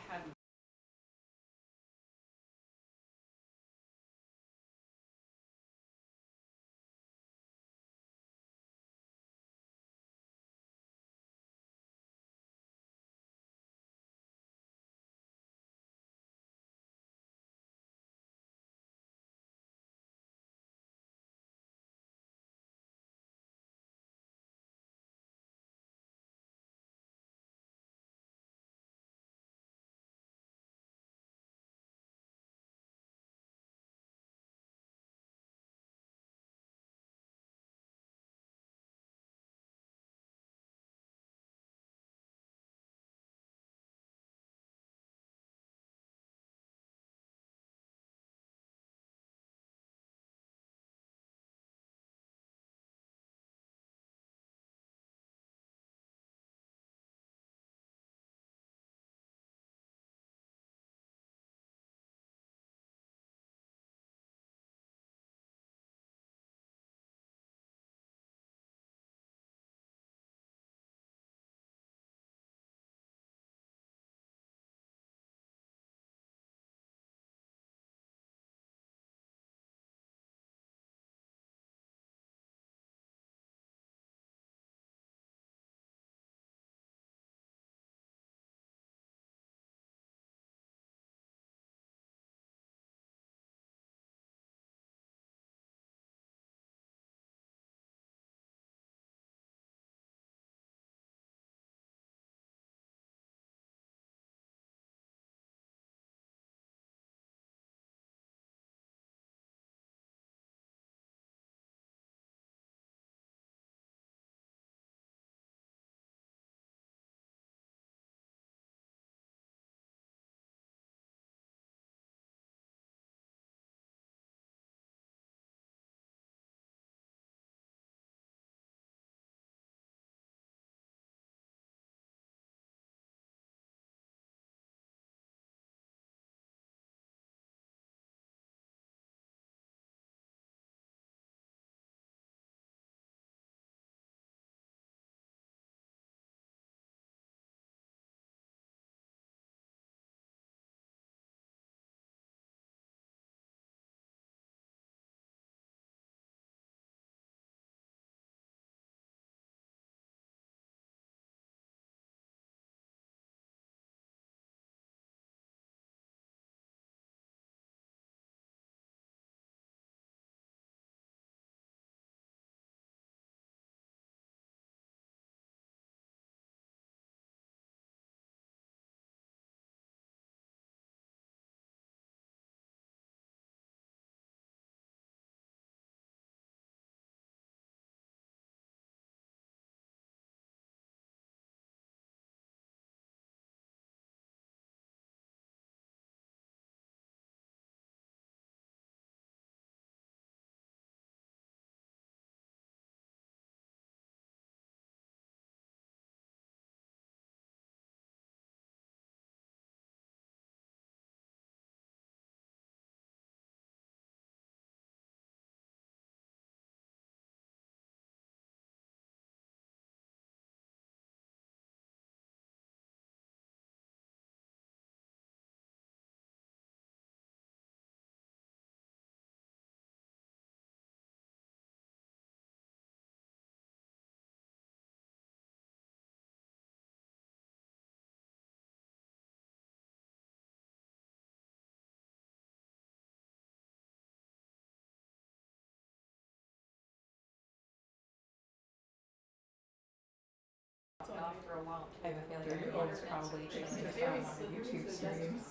had off for a while. I have a feeling everyone's probably checking this out on a YouTube stream.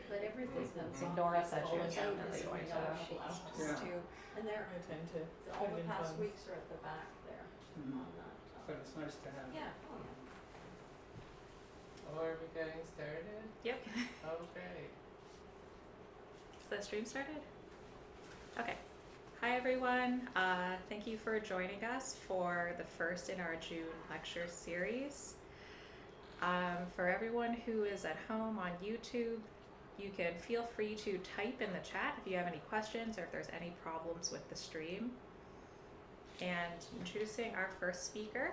But everything that's on Nora said she was folder definitely is going to sheets listen to. and they're I tend to all put the it in past bugs. weeks are at the back there on that. But it's nice to have. Yeah. Oh yeah. Oh, are we getting started? Yep. Okay. Is the stream started? Okay. Hi everyone. Thank you for joining us for the first in our June lecture series. For everyone who is at home on YouTube, you can feel free to type in the chat if you have any questions or if there's any problems with the stream. And introducing our first speaker,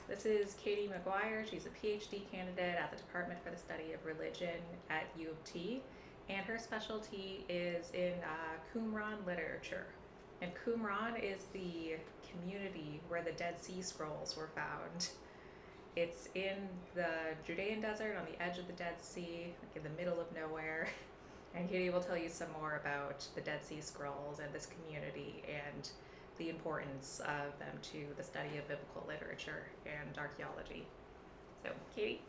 This is Katie Maguire. She's a PhD candidate at the Department for the Study of Religion at U of T, and her specialty is in Qumran literature. And Qumran is the community where the Dead Sea Scrolls were found. It's in the Judean desert on the edge of the Dead Sea, like in the middle of nowhere. And Katie will tell you some more about the Dead Sea Scrolls and this community and the importance of them to the study of biblical literature and archaeology. So, Katie?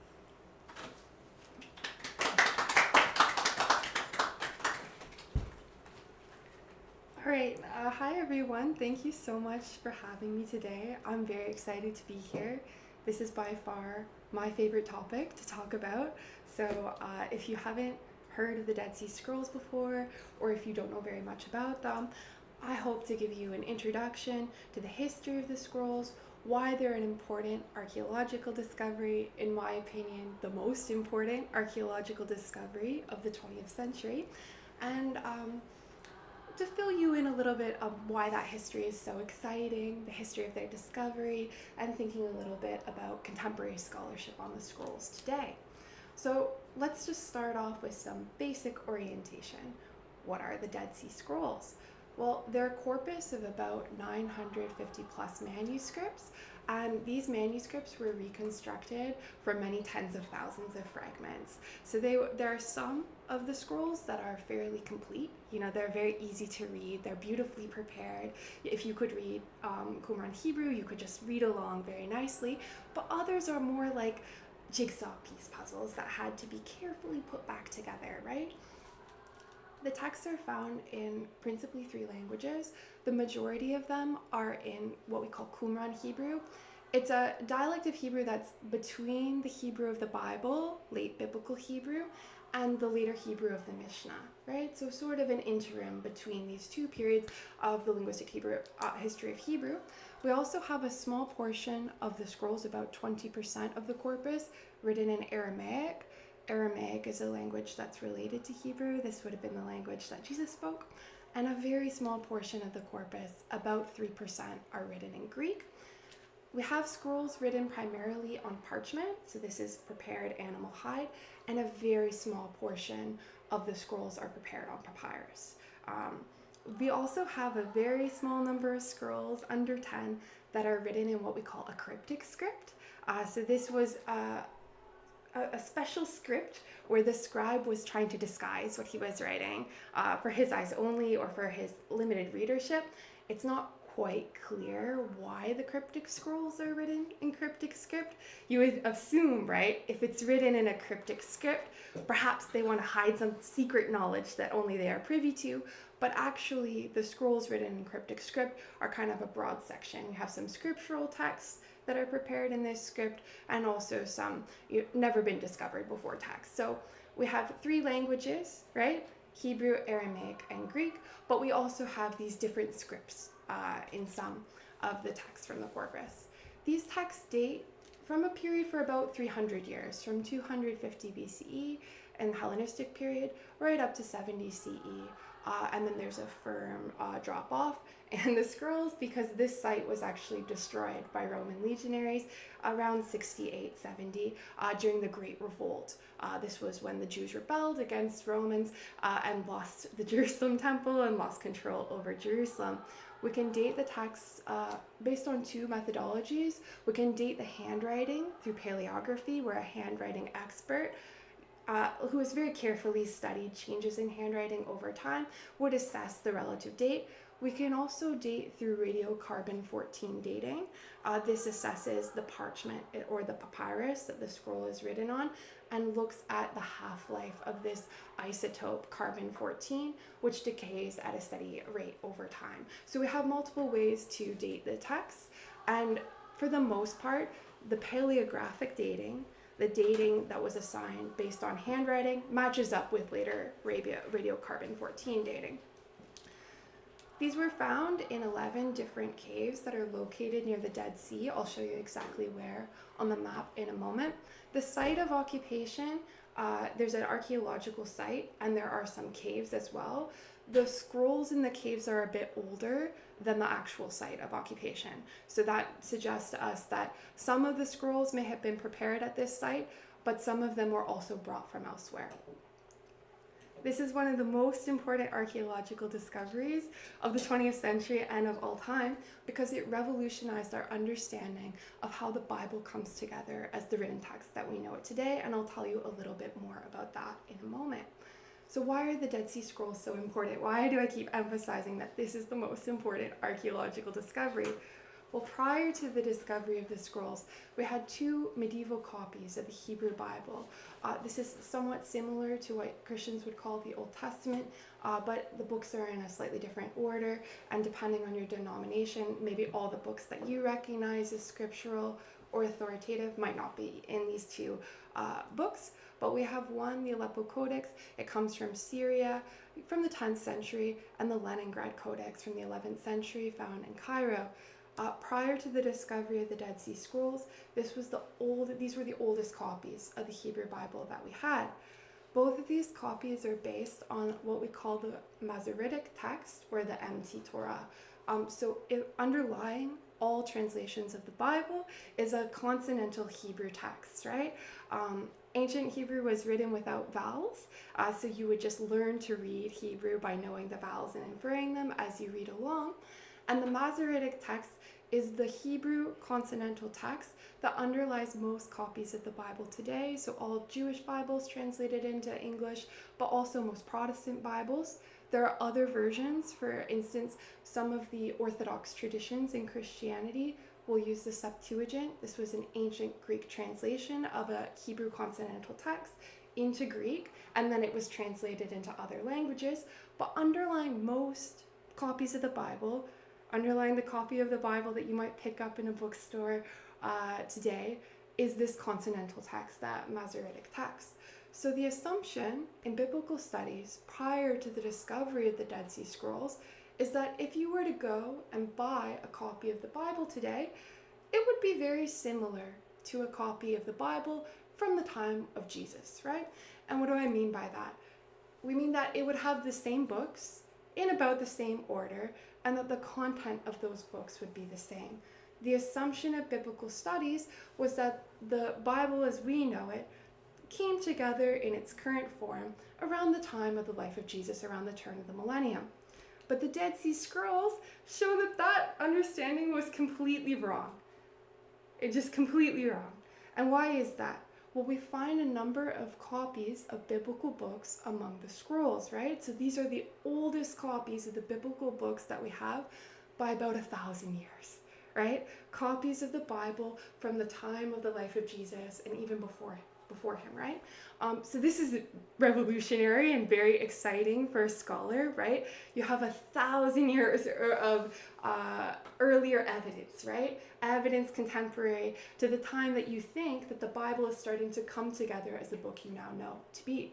All right, hi everyone. Thank you so much for having me today. I'm very excited to be here. This is by far my favorite topic to talk about. So if you haven't heard of the Dead Sea Scrolls before, or if you don't know very much about them, I hope to give you an introduction to the history of the scrolls, why they're an important archaeological discovery, in my opinion, the most important archaeological discovery of the 20th century, and to fill you in a little bit of why that history is so exciting, the history of their discovery, and thinking a little bit about contemporary scholarship on the scrolls today. So let's just start off with some basic orientation. What are the Dead Sea Scrolls? Well, they're a corpus of about 950 plus manuscripts, and these manuscripts were reconstructed from many tens of thousands of fragments. So there are some of the scrolls that are fairly complete. You know, they're very easy to read, they're beautifully prepared. If you could read Qumran Hebrew, you could just read along very nicely, but others are more like jigsaw piece puzzles that had to be carefully put back together, right? The texts are found in principally 3 languages. The majority of them are in what we call Qumran Hebrew. It's a dialect of Hebrew that's between the Hebrew of the Bible, late biblical Hebrew, and the later Hebrew of the Mishnah, right? So sort of an interim between these 2 periods of the linguistic history of Hebrew. We also have a small portion of the scrolls, about 20% of the corpus, written in Aramaic. Aramaic is a language that's related to Hebrew. This would have been the language that Jesus spoke. And a very small portion of the corpus, about 3%, are written in Greek. We have scrolls written primarily on parchment, so this is prepared animal hide, and a very small portion of the scrolls are prepared on papyrus. We also have a very small number of scrolls, under 10, that are written in what we call a cryptic script. So this was a special script where the scribe was trying to disguise what he was writing for his eyes only or for his limited readership. It's not quite clear why the cryptic scrolls are written in cryptic script. You would assume, right, if it's written in a cryptic script, perhaps they want to hide some secret knowledge that only they are privy to, but actually the scrolls written in cryptic script are kind of a broad section. You have some scriptural texts that are prepared in this script, and also some never been discovered before texts. So we have 3 languages, right? Hebrew, Aramaic, and Greek, but we also have these different scripts in some of the texts from the corpus. These texts date from a period for about 300 years, from 250 BCE and the Hellenistic period, right up to 70 CE. And then there's a firm drop off in the scrolls because this site was actually destroyed by Roman legionaries around 68-70 during the Great Revolt. This was when the Jews rebelled against Romans and lost the Jerusalem temple and lost control over Jerusalem. We can date the texts based on 2 methodologies. We can date the handwriting through paleography, where a handwriting expert who has very carefully studied changes in handwriting over time would assess the relative date. We can also date through radiocarbon 14 dating. This assesses the parchment or the papyrus that the scroll is written on and looks at the half-life of this isotope carbon 14, which decays at a steady rate over time. So we have multiple ways to date the text, and for the most part, the paleographic dating, the dating that was assigned based on handwriting, matches up with later radiocarbon 14 dating. These were found in 11 different caves that are located near the Dead Sea. I'll show you exactly where on the map in a moment. The site of occupation, there's an archaeological site, and there are some caves as well. The scrolls in the caves are a bit older than the actual site of occupation. So that suggests to us that some of the scrolls may have been prepared at this site, but some of them were also brought from elsewhere. This is one of the most important archaeological discoveries of the 20th century and of all time, because it revolutionized our understanding of how the Bible comes together as the written text that we know it today, and I'll tell you a little bit more about that in a moment. So why are the Dead Sea Scrolls so important? Why do I keep emphasizing that this is the most important archaeological discovery? Well, prior to the discovery of the scrolls, we had two medieval copies of the Hebrew Bible. This is somewhat similar to what Christians would call the Old Testament, but the books are in a slightly different order, and depending on your denomination, maybe all the books that you recognize as scriptural or authoritative might not be in these two books. But we have one, the Aleppo Codex. It comes from Syria from the 10th century, and the Leningrad Codex from the 11th century, found in Cairo. Prior to the discovery of the Dead Sea Scrolls, these were the oldest copies of the Hebrew Bible that we had. Both of these copies are based on what we call the Masoretic text, or the MT Torah. Underlying all translations of the Bible is a consonantal Hebrew text, right? Ancient Hebrew was written without vowels, so you would just learn to read Hebrew by knowing the vowels and inferring them as you read along. And the Masoretic text is the Hebrew consonantal text that underlies most copies of the Bible today. So all Jewish Bibles translated into English, but also most Protestant Bibles. There are other versions. For instance, some of the Orthodox traditions in Christianity will use the Septuagint. This was an ancient Greek translation of a Hebrew consonantal text into Greek, and then it was translated into other languages. But underlying most copies of the Bible, underlying the copy of the Bible that you might pick up in a bookstore today, is this consonantal text, that Masoretic text. So the assumption in biblical studies prior to the discovery of the Dead Sea Scrolls is that if you were to go and buy a copy of the Bible today, it would be very similar to a copy of the Bible from the time of Jesus, right? And what do I mean by that? We mean that it would have the same books in about the same order, and that the content of those books would be the same. The assumption of biblical studies was that the Bible as we know it came together in its current form around the time of the life of Jesus, around the turn of the millennium. But the Dead Sea Scrolls show that that understanding was completely wrong. It's just completely wrong. And why is that? Well, we find a number of copies of biblical books among the scrolls, right? So these are the oldest copies of the biblical books that we have by about 1,000 years, right? Copies of the Bible from the time of the life of Jesus and even before him, right? So this is revolutionary and very exciting for a scholar, right? You have 1,000 years of earlier evidence, right? Evidence contemporary to the time that you think that the Bible is starting to come together as the book you now know to be.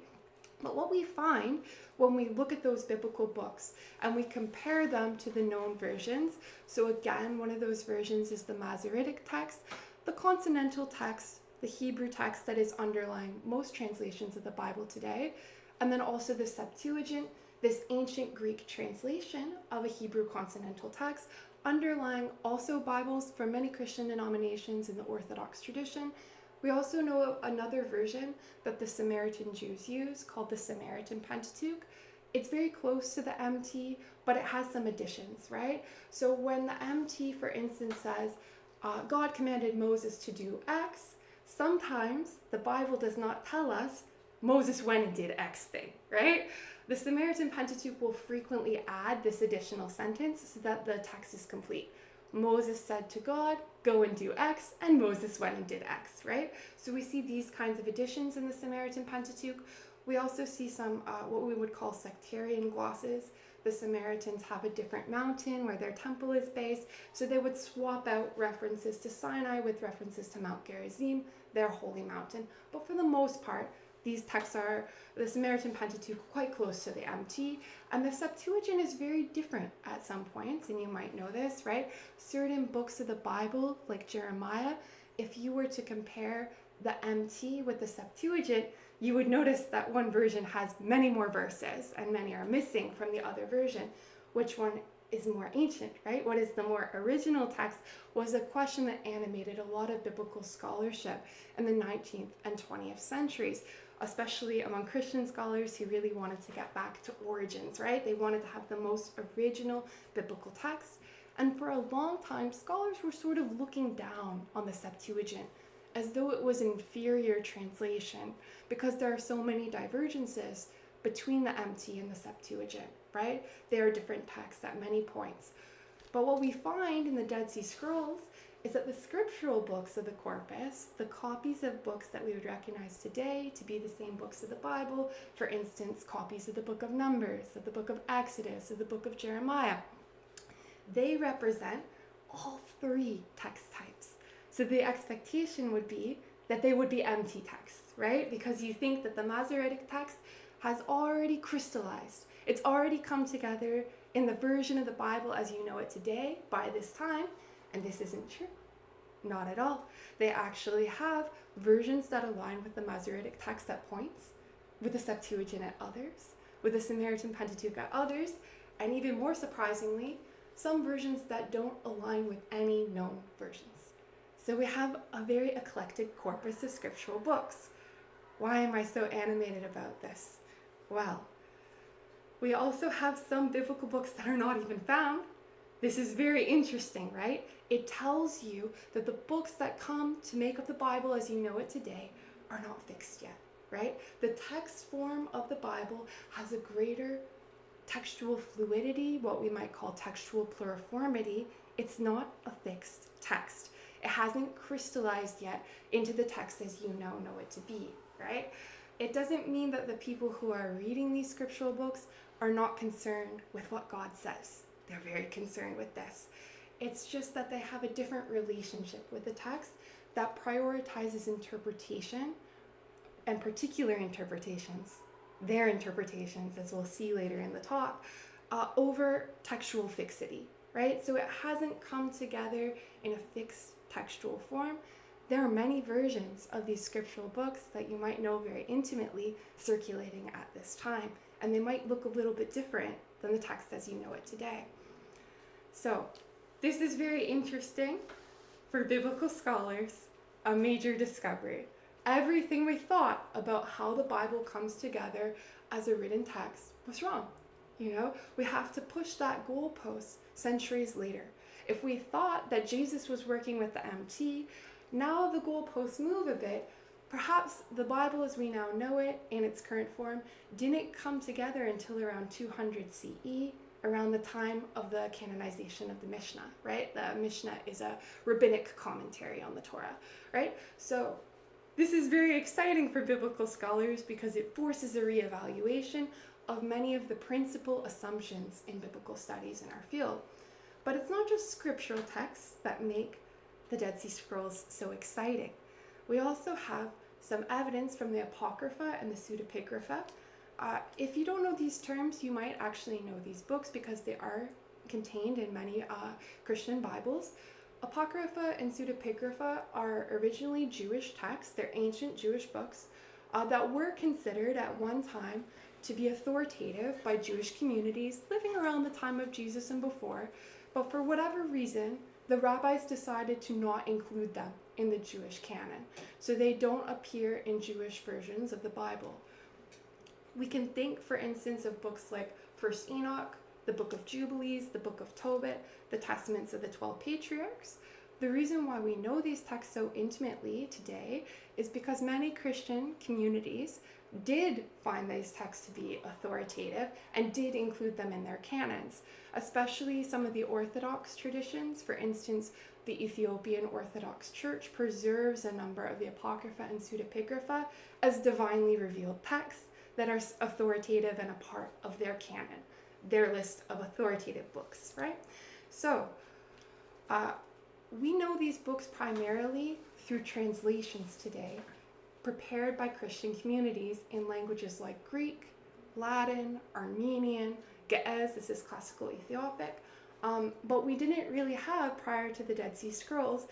But what we find when we look at those biblical books and we compare them to the known versions, so again, one of those versions is the Masoretic text, the consonantal text, the Hebrew text that is underlying most translations of the Bible today, and then also the Septuagint, this ancient Greek translation of a Hebrew consonantal text, underlying also Bibles for many Christian denominations in the Orthodox tradition. We also know of another version that the Samaritan Jews use called the Samaritan Pentateuch. It's very close to the MT, but it has some additions, right? So when the MT, for instance, says, God commanded Moses to do X, sometimes the Bible does not tell us Moses went and did X thing, right? The Samaritan Pentateuch will frequently add this additional sentence so that the text is complete. Moses said to God, go and do X, and Moses went and did X, right? So we see these kinds of additions in the Samaritan Pentateuch. We also see some what we would call sectarian glosses. The Samaritans have a different mountain where their temple is based, so they would swap out references to Sinai with references to Mount Gerizim, their holy mountain. But for the most part, These texts are the Samaritan Pentateuch, quite close to the MT, and the Septuagint is very different at some points, and you might know this, right? Certain books of the Bible, like Jeremiah, if you were to compare the MT with the Septuagint, you would notice that one version has many more verses and many are missing from the other version. Which one is more ancient, right? What is the more original text was a question that animated a lot of biblical scholarship in the 19th and 20th centuries, especially among Christian scholars who really wanted to get back to origins, right? They wanted to have the most original biblical text. And for a long time, scholars were sort of looking down on the Septuagint as though it was an inferior translation because there are so many divergences between the MT and the Septuagint, right? They are different texts at many points. But what we find in the Dead Sea Scrolls is that the scriptural books of the corpus, the copies of books that we would recognize today to be the same books of the Bible, for instance, copies of the book of Numbers, of the book of Exodus, of the book of Jeremiah, they represent all three text types. So the expectation would be that they would be MT texts, right? Because you think that the Masoretic text has already crystallized. It's already come together in the version of the Bible as you know it today by this time, and this isn't true. Not at all. They actually have versions that align with the Masoretic text at points, with the Septuagint at others, with the Samaritan Pentateuch at others, and even more surprisingly, some versions that don't align with any known versions. So we have a very eclectic corpus of scriptural books. Why am I so animated about this? Well, we also have some biblical books that are not even found. This is very interesting, right? It tells you that the books that come to make up the Bible as you know it today are not fixed yet, right? The text form of the Bible has a greater textual fluidity, what we might call textual pluriformity. It's not a fixed text. It hasn't crystallized yet into the text as you know it to be, right? It doesn't mean that the people who are reading these scriptural books are not concerned with what God says. They're very concerned with this. It's just that they have a different relationship with the text that prioritizes interpretation and particular interpretations, their interpretations, as we'll see later in the talk, over textual fixity, right? So it hasn't come together in a fixed textual form. There are many versions of these scriptural books that you might know very intimately circulating at this time, and they might look a little bit different than the text as you know it today. So this is very interesting for biblical scholars, a major discovery. Everything we thought about how the Bible comes together as a written text was wrong. You know, we have to push that goalpost centuries later. If we thought that Jesus was working with the MT, now the goalposts move a bit. Perhaps the Bible as we now know it in its current form didn't come together until around 200 CE, around the time of the canonization of the Mishnah, right? The Mishnah is a rabbinic commentary on the Torah, right? So this is very exciting for biblical scholars because it forces a reevaluation of many of the principal assumptions in biblical studies in our field. But it's not just scriptural texts that make the Dead Sea Scrolls so exciting. We also have some evidence from the Apocrypha and the Pseudepigrapha. If you don't know these terms, you might actually know these books because they are contained in many Christian Bibles. Apocrypha and Pseudepigrapha are originally Jewish texts. They're ancient Jewish books that were considered at one time to be authoritative by Jewish communities living around the time of Jesus and before. But for whatever reason, the rabbis decided to not include them in the Jewish canon, so they don't appear in Jewish versions of the Bible. We can think, for instance, of books like First Enoch, the Book of Jubilees, the Book of Tobit, the Testaments of the 12 Patriarchs. The reason why we know these texts so intimately today is because many Christian communities did find these texts to be authoritative and did include them in their canons, especially some of the Orthodox traditions. For instance, the Ethiopian Orthodox Church preserves a number of the Apocrypha and Pseudepigrapha as divinely revealed texts that are authoritative and a part of their canon, their list of authoritative books, right? So we know these books primarily through translations today prepared by Christian communities in languages like Greek, Latin, Armenian, Ge'ez, this is classical Ethiopic, but we didn't really have, prior to the Dead Sea Scrolls,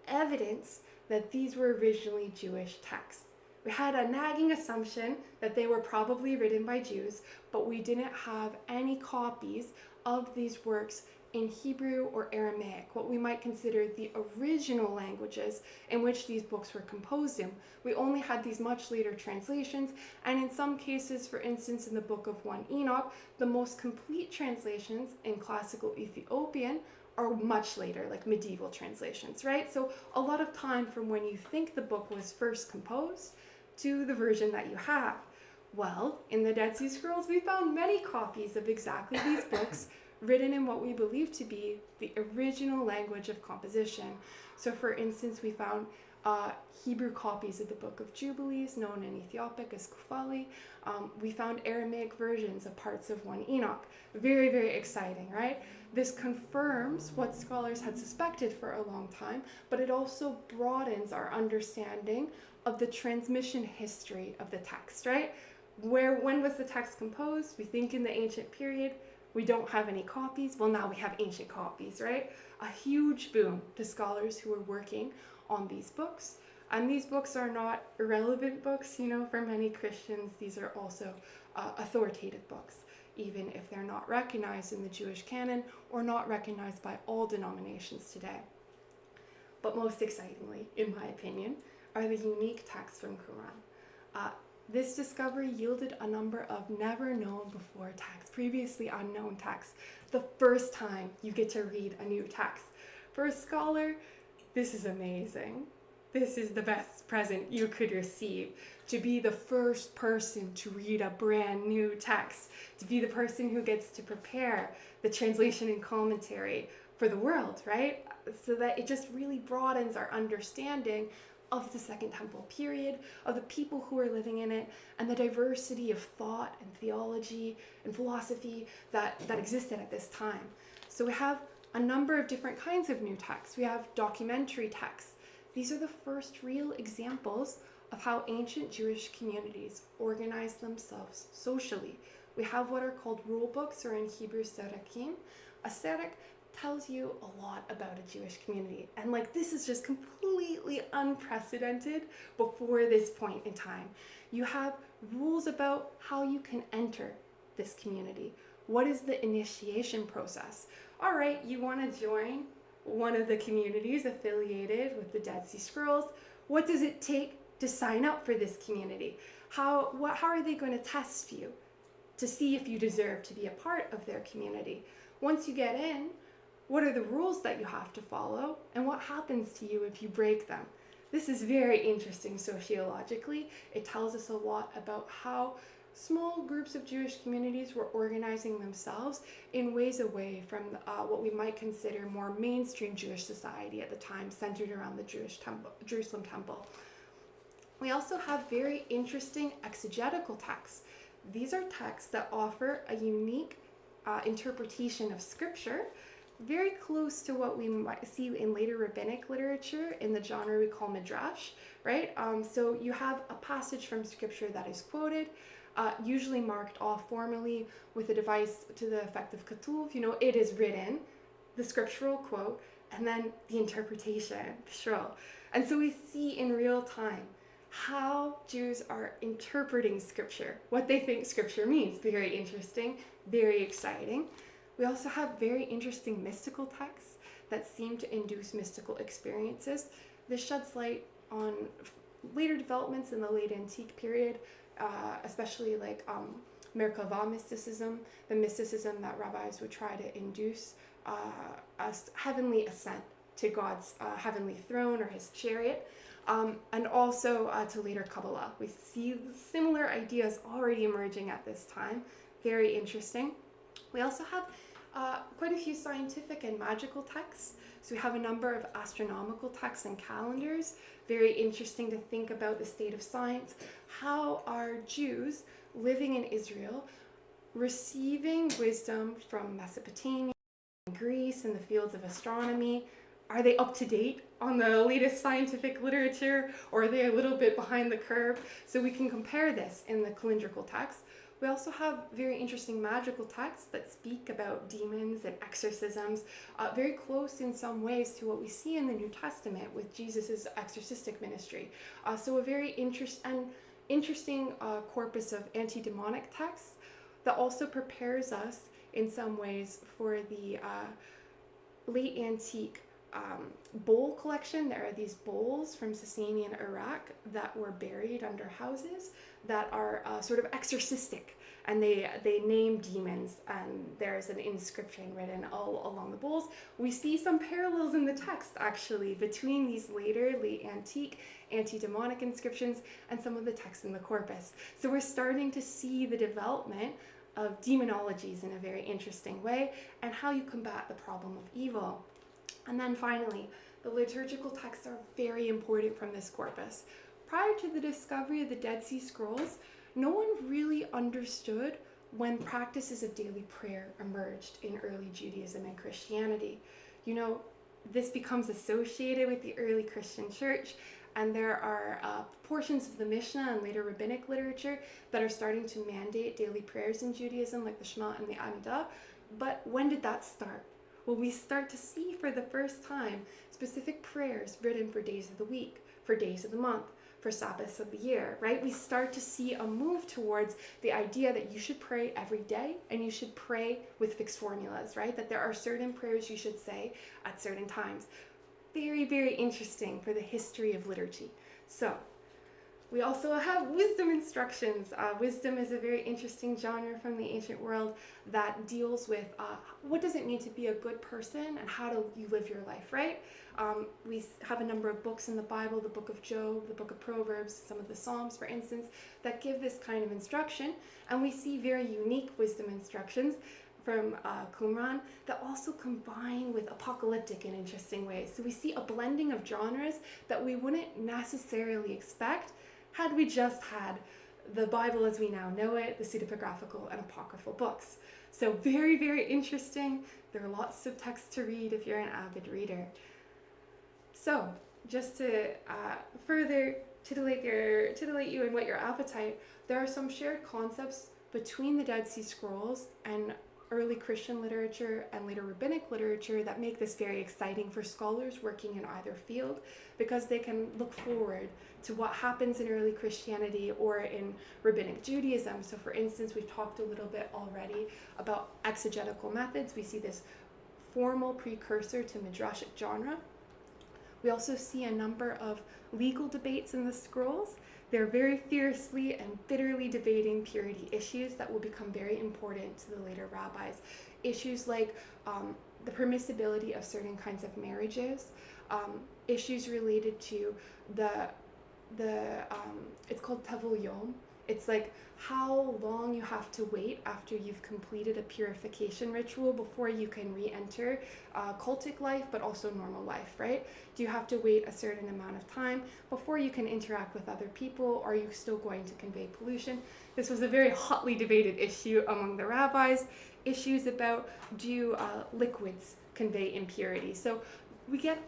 evidence that these were originally Jewish texts. We had a nagging assumption that they were probably written by Jews, but we didn't have any copies of these works in Hebrew or Aramaic, what we might consider the original languages in which these books were composed in. We only had these much later translations, and in some cases, for instance, in the Book of 1 Enoch, the most complete translations in classical Ethiopian are much later, like medieval translations, right? So a lot of time from when you think the book was first composed to the version that you have. Well, in the Dead Sea Scrolls, we found many copies of exactly these books written in what we believe to be the original language of composition. So for instance, we found Hebrew copies of the Book of Jubilees, known in Ethiopic as Kufali. We found Aramaic versions of parts of 1 Enoch. Very, very exciting, right? This confirms what scholars had suspected for a long time, but it also broadens our understanding of the transmission history of the text, right? When was the text composed? We think in the ancient period. We don't have any copies. Well, now we have ancient copies, right? A huge boon to scholars who are working on these books. And these books are not irrelevant books, for many Christians. These are also authoritative books, even if they're not recognized in the Jewish canon or not recognized by all denominations today. But most excitingly, in my opinion, are the unique texts from Qumran. This discovery yielded a number of never known before texts, previously unknown texts, the first time you get to read a new text. For a scholar, this is amazing. This is the best present you could receive, to be the first person to read a brand new text, to be the person who gets to prepare the translation and commentary for the world, right? So that it just really broadens our understanding of the Second Temple period, of the people who are living in it, and the diversity of thought and theology and philosophy that existed at this time. So we have a number of different kinds of new texts. We have documentary texts. These are the first real examples of how ancient Jewish communities organized themselves socially. We have what are called rule books, or in Hebrew, serakim. A serak tells you a lot about a Jewish community. And this is just completely unprecedented before this point in time. You have rules about how you can enter this community. What is the initiation process? All right, you want to join one of the communities affiliated with the Dead Sea Scrolls. What does it take to sign up for this community? How are they going to test you to see if you deserve to be a part of their community? Once you get in, what are the rules that you have to follow, and what happens to you if you break them? This is very interesting sociologically. It tells us a lot about how small groups of Jewish communities were organizing themselves in ways away from what we might consider more mainstream Jewish society at the time, centered around the Jerusalem temple. We also have very interesting exegetical texts. These are texts that offer a unique interpretation of scripture, very close to what we might see in later rabbinic literature in the genre we call midrash, right? So you have a passage from scripture that is quoted, usually marked off formally with a device to the effect of katuv, it is written, the scriptural quote, and then the interpretation, shrill. And so we see in real time how Jews are interpreting scripture, what they think scripture means. Very interesting, very exciting. We also have very interesting mystical texts that seem to induce mystical experiences. This sheds light on later developments in the late antique period, especially Merkava mysticism, the mysticism that rabbis would try to induce a heavenly ascent to God's heavenly throne or his chariot, and also to later Kabbalah. We see similar ideas already emerging at this time. Very interesting. We also have quite a few scientific and magical texts. So we have a number of astronomical texts and calendars. Very interesting to think about the state of science. How are Jews living in Israel receiving wisdom from Mesopotamia, Greece, in the fields of astronomy, are they up to date on the latest scientific literature, or are they a little bit behind the curve? So we can compare this in the calendrical text. We also have very interesting magical texts that speak about demons and exorcisms, very close in some ways to what we see in the New Testament with Jesus' exorcistic ministry. So a very interesting corpus of anti-demonic texts that also prepares us in some ways for the late antique bowl collection. There are these bowls from Sasanian Iraq that were buried under houses that are sort of exorcistic, and they name demons, and there's an inscription written all along the bowls. We see some parallels in the text actually between these later late antique anti-demonic inscriptions and some of the texts in the corpus. So we're starting to see the development of demonologies in a very interesting way, and how you combat the problem of evil. And then finally, the liturgical texts are very important from this corpus. Prior to the discovery of the Dead Sea Scrolls, no one really understood when practices of daily prayer emerged in early Judaism and Christianity. You know, this becomes associated with the early Christian church, and there are portions of the Mishnah and later rabbinic literature that are starting to mandate daily prayers in Judaism, like the Shema and the Amidah. But when did that start? Well, we start to see for the first time specific prayers written for days of the week, for days of the month, for Sabbaths of the year, right? We start to see a move towards the idea that you should pray every day, and you should pray with fixed formulas, right? That there are certain prayers you should say at certain times. Very, very interesting for the history of liturgy. So, we also have wisdom instructions. Wisdom is a very interesting genre from the ancient world that deals with what does it mean to be a good person, and how do you live your life, right? We have a number of books in the Bible, the book of Job, the book of Proverbs, some of the Psalms, for instance, that give this kind of instruction. And we see very unique wisdom instructions from Qumran that also combine with apocalyptic in interesting ways. So we see a blending of genres that we wouldn't necessarily expect had we just had the Bible as we now know it, the pseudepigraphical and apocryphal books. So very, very interesting. There are lots of texts to read if you're an avid reader. So just to further titillate you and whet your appetite, there are some shared concepts between the Dead Sea Scrolls and early Christian literature and later rabbinic literature that make this very exciting for scholars working in either field, because they can look forward to what happens in early Christianity or in rabbinic Judaism. So for instance, we've talked a little bit already about exegetical methods. We see this formal precursor to midrashic genre. We also see a number of legal debates in the scrolls. They're very fiercely and bitterly debating purity issues that will become very important to the later rabbis. Issues like the permissibility of certain kinds of marriages, issues related to it's called Tavul Yom. It's like how long you have to wait after you've completed a purification ritual before you can re-enter cultic life, but also normal life, right? Do you have to wait a certain amount of time before you can interact with other people? Or are you still going to convey pollution? This was a very hotly debated issue among the rabbis. Issues about do liquids convey impurity? So we get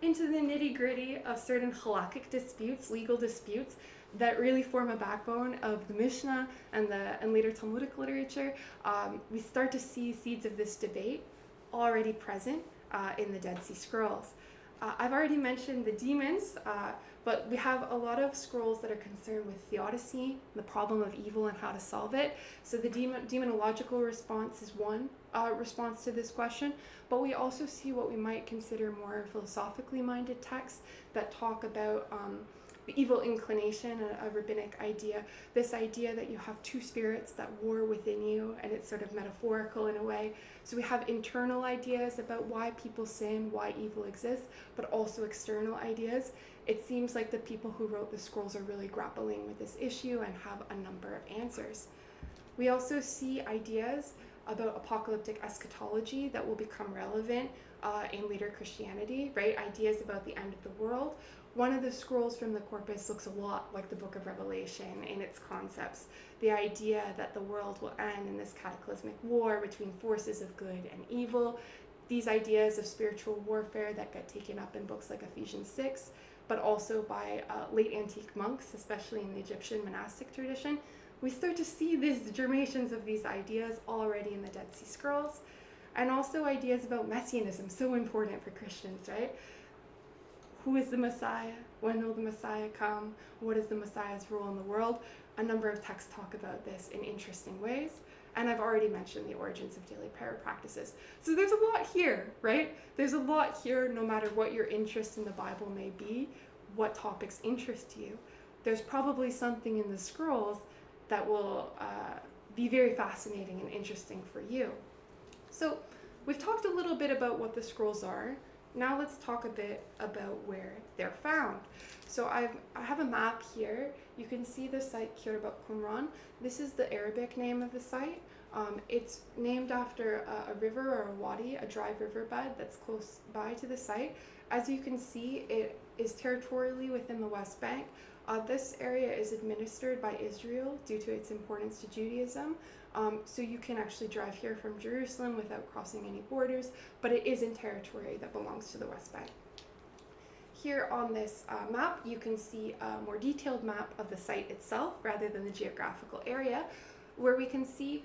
into the nitty-gritty of certain halakhic disputes, legal disputes, that really form a backbone of the Mishnah and later Talmudic literature. We start to see seeds of this debate already present in the Dead Sea Scrolls. I've already mentioned the demons, but we have a lot of scrolls that are concerned with theodicy, the problem of evil and how to solve it. So the demonological response is one response to this question, but we also see what we might consider more philosophically minded texts that talk about the evil inclination, a rabbinic idea, this idea that you have two spirits that war within you, and it's sort of metaphorical in a way. So we have internal ideas about why people sin, why evil exists, but also external ideas. It seems like the people who wrote the scrolls are really grappling with this issue and have a number of answers. We also see ideas about apocalyptic eschatology that will become relevant in later Christianity, right? Ideas about the end of the world. One of the scrolls from the corpus looks a lot like the book of Revelation in its concepts. The idea that the world will end in this cataclysmic war between forces of good and evil. these ideas of spiritual warfare that get taken up in books like Ephesians 6, but also by late antique monks, especially in the Egyptian monastic tradition, we start to see these germinations of these ideas already in the Dead Sea Scrolls, and also ideas about messianism, so important for Christians, right? Who is the Messiah? When will the Messiah come? What is the Messiah's role in the world? A number of texts talk about this in interesting ways. And I've already mentioned the origins of daily prayer practices. So there's a lot here, right? There's a lot here no matter what your interest in the Bible may be, what topics interest you. There's probably something in the scrolls that will be very fascinating and interesting for you. So we've talked a little bit about what the scrolls are. Now let's talk a bit about where they're found. So I have a map here. You can see the site Kirbat Qumran. This is the Arabic name of the site. It's named after a river or a wadi, a dry riverbed that's close by to the site. As you can see, it is territorially within the West Bank. This area is administered by Israel due to its importance to Judaism. So you can actually drive here from Jerusalem without crossing any borders, but it is in territory that belongs to the West Bank. Here on this map, you can see a more detailed map of the site itself rather than the geographical area, where we can see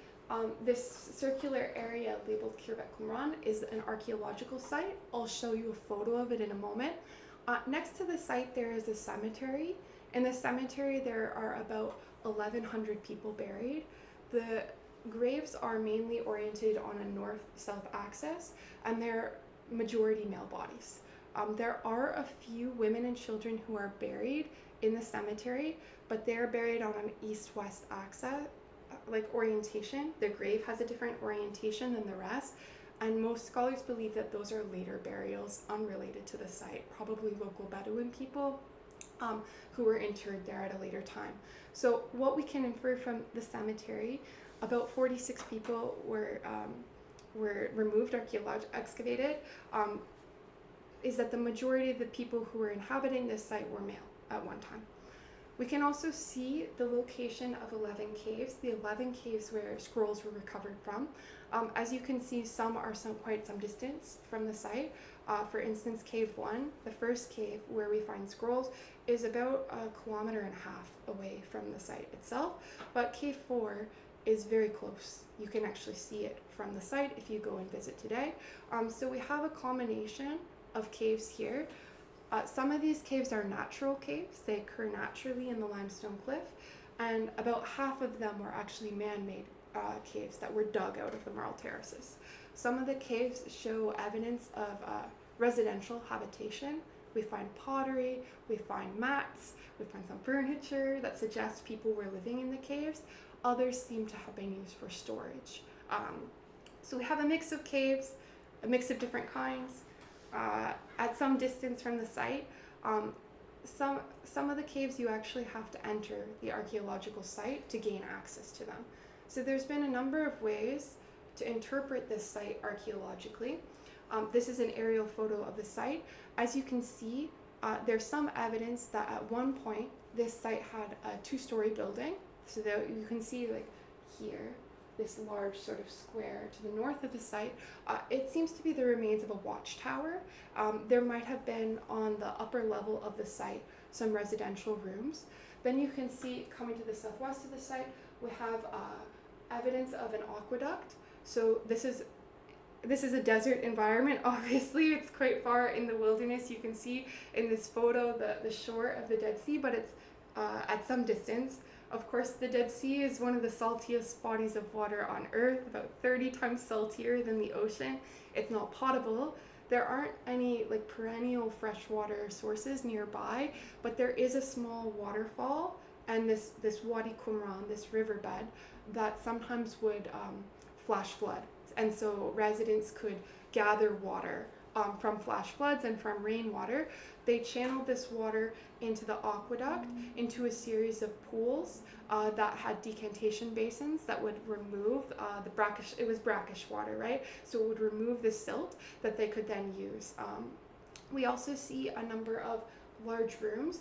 this circular area labeled Kirbat Qumran is an archaeological site. I'll show you a photo of it in a moment. Next to the site, there is a cemetery. In the cemetery, there are about 1,100 people buried. The graves are mainly oriented on a north-south axis, and they're majority male bodies. There are a few women and children who are buried in the cemetery, but they're buried on an east-west axis, like orientation. The grave has a different orientation than the rest, and most scholars believe that those are later burials unrelated to the site, probably local Bedouin people who were interred there at a later time. So what we can infer from the cemetery, about 46 people were removed, excavated, is that the majority of the people who were inhabiting this site were male at one time. We can also see the location of 11 caves, the 11 caves where scrolls were recovered from. As you can see, some are quite some distance from the site. For instance, Cave 1, the first cave where we find scrolls, is about 1.5 kilometers away from the site itself, but Cave 4 is very close. You can actually see it from the site if you go and visit today. So we have a combination of caves here. Some of these caves are natural caves. They occur naturally in the limestone cliff, and about half of them were actually man-made caves that were dug out of the marl terraces. Some of the caves show evidence of residential habitation. We find pottery, we find mats, we find some furniture that suggests people were living in the caves. Others seem to have been used for storage. So we have a mix of caves, a mix of different kinds. At some distance from the site, some of the caves you actually have to enter the archaeological site to gain access to them. So there's been a number of ways to interpret this site archaeologically. This is an aerial photo of the site. As you can see, there's some evidence that at one point this site had a 2-story building. So that you can see, like here, this large sort of square to the north of the site. It seems to be the remains of a watchtower. There might have been on the upper level of the site some residential rooms. Then you can see, coming to the southwest of the site, we have evidence of an aqueduct. So this is a desert environment. Obviously, it's quite far in the wilderness. You can see in this photo the shore of the Dead Sea, but it's at some distance. Of course, the Dead Sea is one of the saltiest bodies of water on Earth, about 30 times saltier than the ocean. It's not potable. There aren't any perennial freshwater sources nearby, but there is a small waterfall and this Wadi Qumran, this riverbed, that sometimes would flash flood. And so residents could gather water from flash floods and from rainwater. They channeled this water into the aqueduct, into a series of pools that had decantation basins that would remove the brackish, it was brackish water, right? So it would remove the silt that they could then use. We also see a number of large rooms.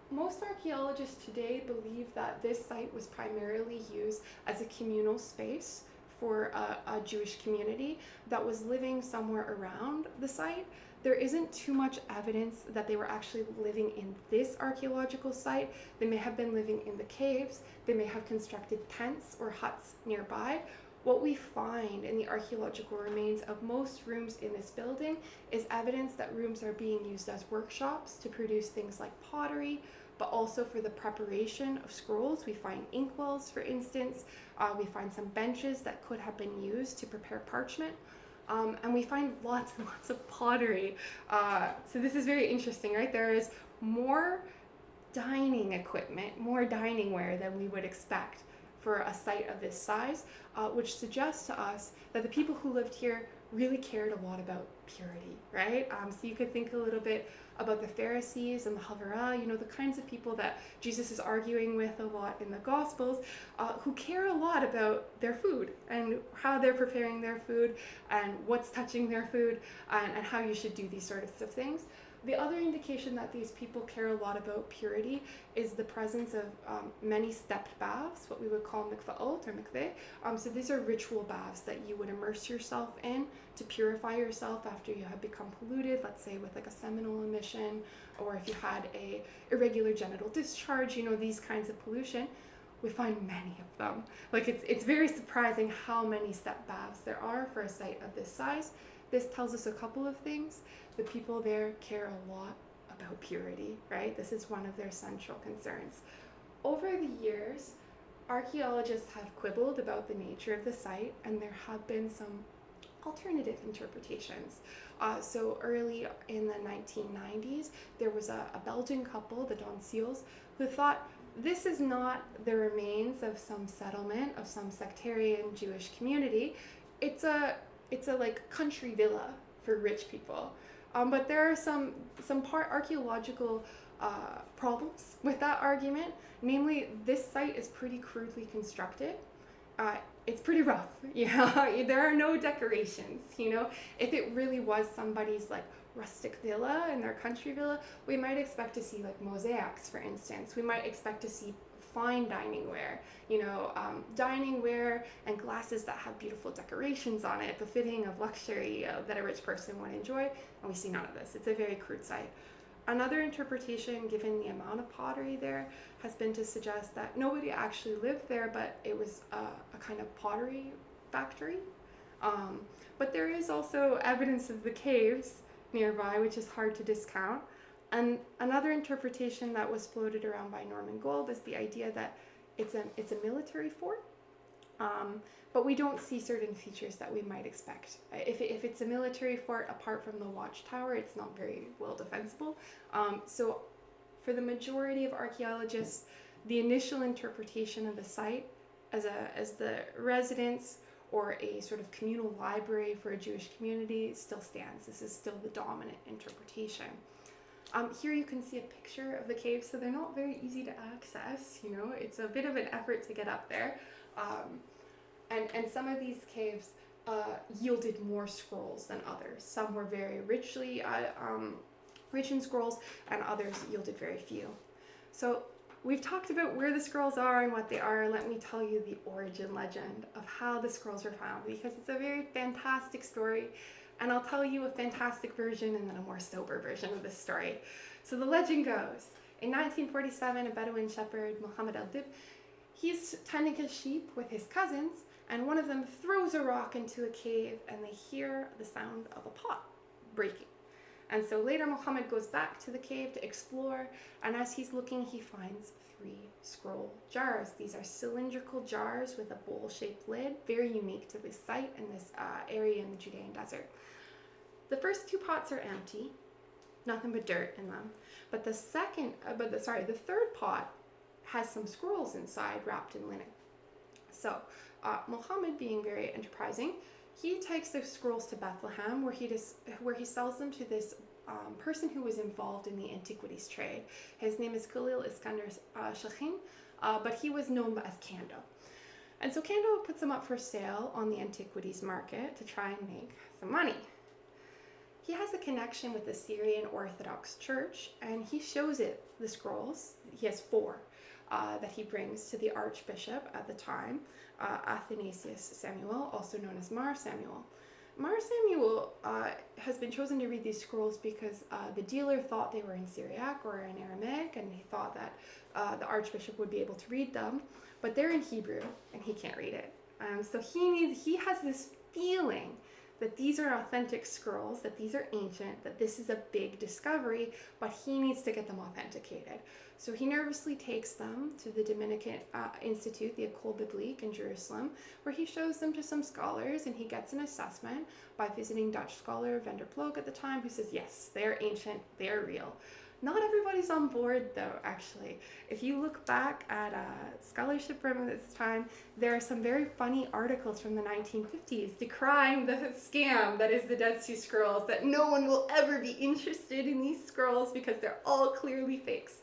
Most archaeologists today believe that this site was primarily used as a communal space for a Jewish community that was living somewhere around the site. There isn't too much evidence that they were actually living in this archaeological site. They may have been living in the caves. They may have constructed tents or huts nearby. What we find in the archaeological remains of most rooms in this building is evidence that rooms are being used as workshops to produce things like pottery, but also for the preparation of scrolls. We find inkwells, for instance. We find some benches that could have been used to prepare parchment. And we find lots and lots of pottery. So this is very interesting, right? There is more dining equipment, more dining ware than we would expect for a site of this size, which suggests to us that the people who lived here really cared a lot about purity, right? So you could think a little bit about the Pharisees and the Havara, the kinds of people that Jesus is arguing with a lot in the Gospels, who care a lot about their food and how they're preparing their food and what's touching their food and how you should do these sorts of things. The other indication that these people care a lot about purity is the presence of many stepped baths, what we would call mikvaot or mikveh. So these are ritual baths that you would immerse yourself in to purify yourself after you have become polluted, let's say with like a seminal emission, or if you had a irregular genital discharge, these kinds of pollution. We find many of them. Like it's very surprising how many step baths there are for a site of this size. This tells us a couple of things. The people there care a lot about purity, right? This is one of their central concerns. Over the years, archaeologists have quibbled about the nature of the site, and there have been some alternative interpretations. So early in the 1990s, there was a Belgian couple, the Donciels, who thought this is not the remains of some settlement, of some sectarian Jewish community. It's a like country villa for rich people. But there are some archaeological problems with that argument. Namely, this site is pretty crudely constructed. It's pretty rough. There are no decorations. If it really was somebody's like rustic villa in their country villa, we might expect to see like mosaics, for instance. We might expect to see fine dining ware, dining ware and glasses that have beautiful decorations on it, befitting of luxury that a rich person would enjoy, and we see none of this. It's a very crude site. Another interpretation, given the amount of pottery there, has been to suggest that nobody actually lived there, but it was a kind of pottery factory. But there is also evidence of the caves nearby, which is hard to discount. And another interpretation that was floated around by Norman Gold is the idea that it's a military fort, but we don't see certain features that we might expect. If it's a military fort, apart from the watchtower, it's not very well defensible. So for the majority of archaeologists, the initial interpretation of the site as the residence or a sort of communal library for a Jewish community still stands. This is still the dominant interpretation. Here you can see a picture of the caves, so they're not very easy to access, it's a bit of an effort to get up there. And some of these caves yielded more scrolls than others. Some were very rich in scrolls, and others yielded very few. So we've talked about where the scrolls are and what they are. Let me tell you the origin legend of how the scrolls were found, because it's a very fantastic story. And I'll tell you a fantastic version and then a more sober version of this story. So the legend goes, in 1947, a Bedouin shepherd, Muhammad al-Dib, he's tending his sheep with his cousins, and one of them throws a rock into a cave, and they hear the sound of a pot breaking. And so later Muhammad goes back to the cave to explore, and as he's looking, he finds 3 scroll jars. These are cylindrical jars with a bowl-shaped lid, very unique to this site and this area in the Judean desert. The first 2 pots are empty, nothing but dirt in them. But the third pot has some scrolls inside wrapped in linen. So Muhammad, being very enterprising, he takes the scrolls to Bethlehem, where he sells them to this person who was involved in the antiquities trade. His name is Khalil Iskandar Shakhin, but he was known as Kando. And so Kando puts them up for sale on the antiquities market to try and make some money. He has a connection with the Syrian Orthodox Church, and he shows it the scrolls. He has 4. that he brings to the archbishop at the time, Athanasius Samuel, also known as Mar Samuel. Mar Samuel has been chosen to read these scrolls because the dealer thought they were in Syriac or in Aramaic, and he thought that the archbishop would be able to read them, but they're in Hebrew and he can't read it. So he has this feeling that these are authentic scrolls, that these are ancient, that this is a big discovery, but he needs to get them authenticated. So he nervously takes them to the Dominican Institute, the École Biblique in Jerusalem, where he shows them to some scholars, and he gets an assessment by visiting Dutch scholar Van der Ploeg at the time, who says, yes, they are ancient, they are real. Not everybody's on board though, actually. If you look back at scholarship from this time, there are some very funny articles from the 1950s decrying the scam that is the Dead Sea Scrolls, that no one will ever be interested in these scrolls because they're all clearly fakes.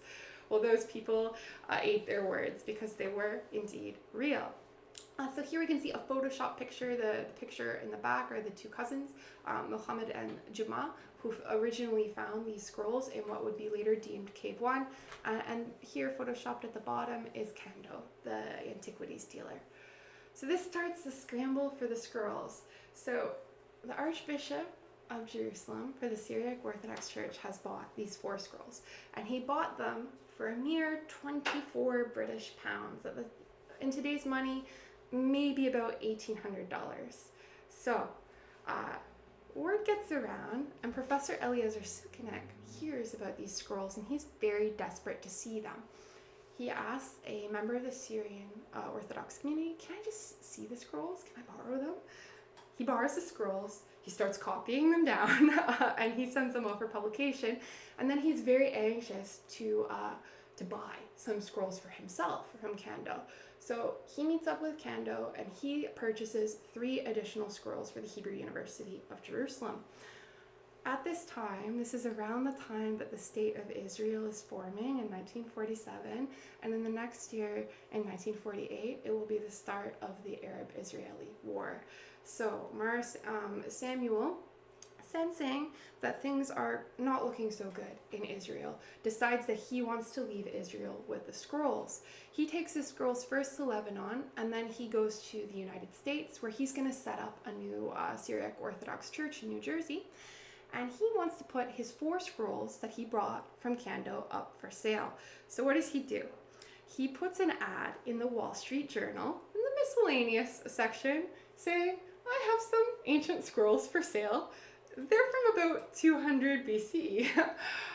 Well, those people ate their words because they were indeed real. So here we can see a Photoshop picture. The picture in the back are the two cousins, Mohammed and Juma, who originally found these scrolls in what would be later deemed Cave 1. And here, photoshopped at the bottom, is Kando, the antiquities dealer. So this starts the scramble for the scrolls. So the Archbishop of Jerusalem for the Syriac Orthodox Church has bought these 4 scrolls, and he bought them for a mere 24 British pounds. In today's money, maybe about $1,800. So word gets around, and Professor Eliezer Sukenik hears about these scrolls, and he's very desperate to see them. He asks a member of the Syrian Orthodox community, can I just see the scrolls? Can I borrow them? He borrows the scrolls, he starts copying them down, and he sends them off for publication, and then he's very anxious to buy some scrolls for himself from Kando. So he meets up with Kando and he purchases 3 additional scrolls for the Hebrew University of Jerusalem. At this time, this is around the time that the State of Israel is forming in 1947, and in the next year, in 1948, it will be the start of the Arab-Israeli War. So Samuel, sensing that things are not looking so good in Israel, decides that he wants to leave Israel with the scrolls. He takes his scrolls first to Lebanon, and then he goes to the United States, where he's going to set up a new Syriac Orthodox church in New Jersey. And he wants to put his 4 scrolls that he brought from Kando up for sale. So what does he do? He puts an ad in the Wall Street Journal, in the miscellaneous section, saying, I have some ancient scrolls for sale. They're from about 200 BC.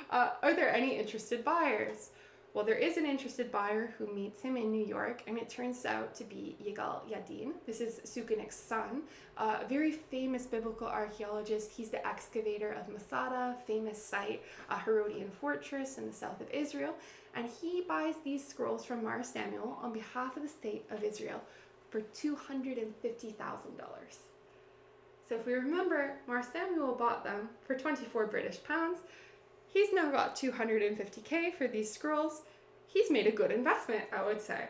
Are there any interested buyers? Well, there is an interested buyer who meets him in New York, and it turns out to be Yigal Yadin. This is Sukenik's son, a very famous biblical archaeologist. He's the excavator of Masada, famous site, a Herodian fortress in the south of Israel, and he buys these scrolls from Mar Samuel on behalf of the state of Israel for $250,000. So if we remember, Mar Samuel bought them for 24 British pounds. He's now got 250K for these scrolls. He's made a good investment, I would say.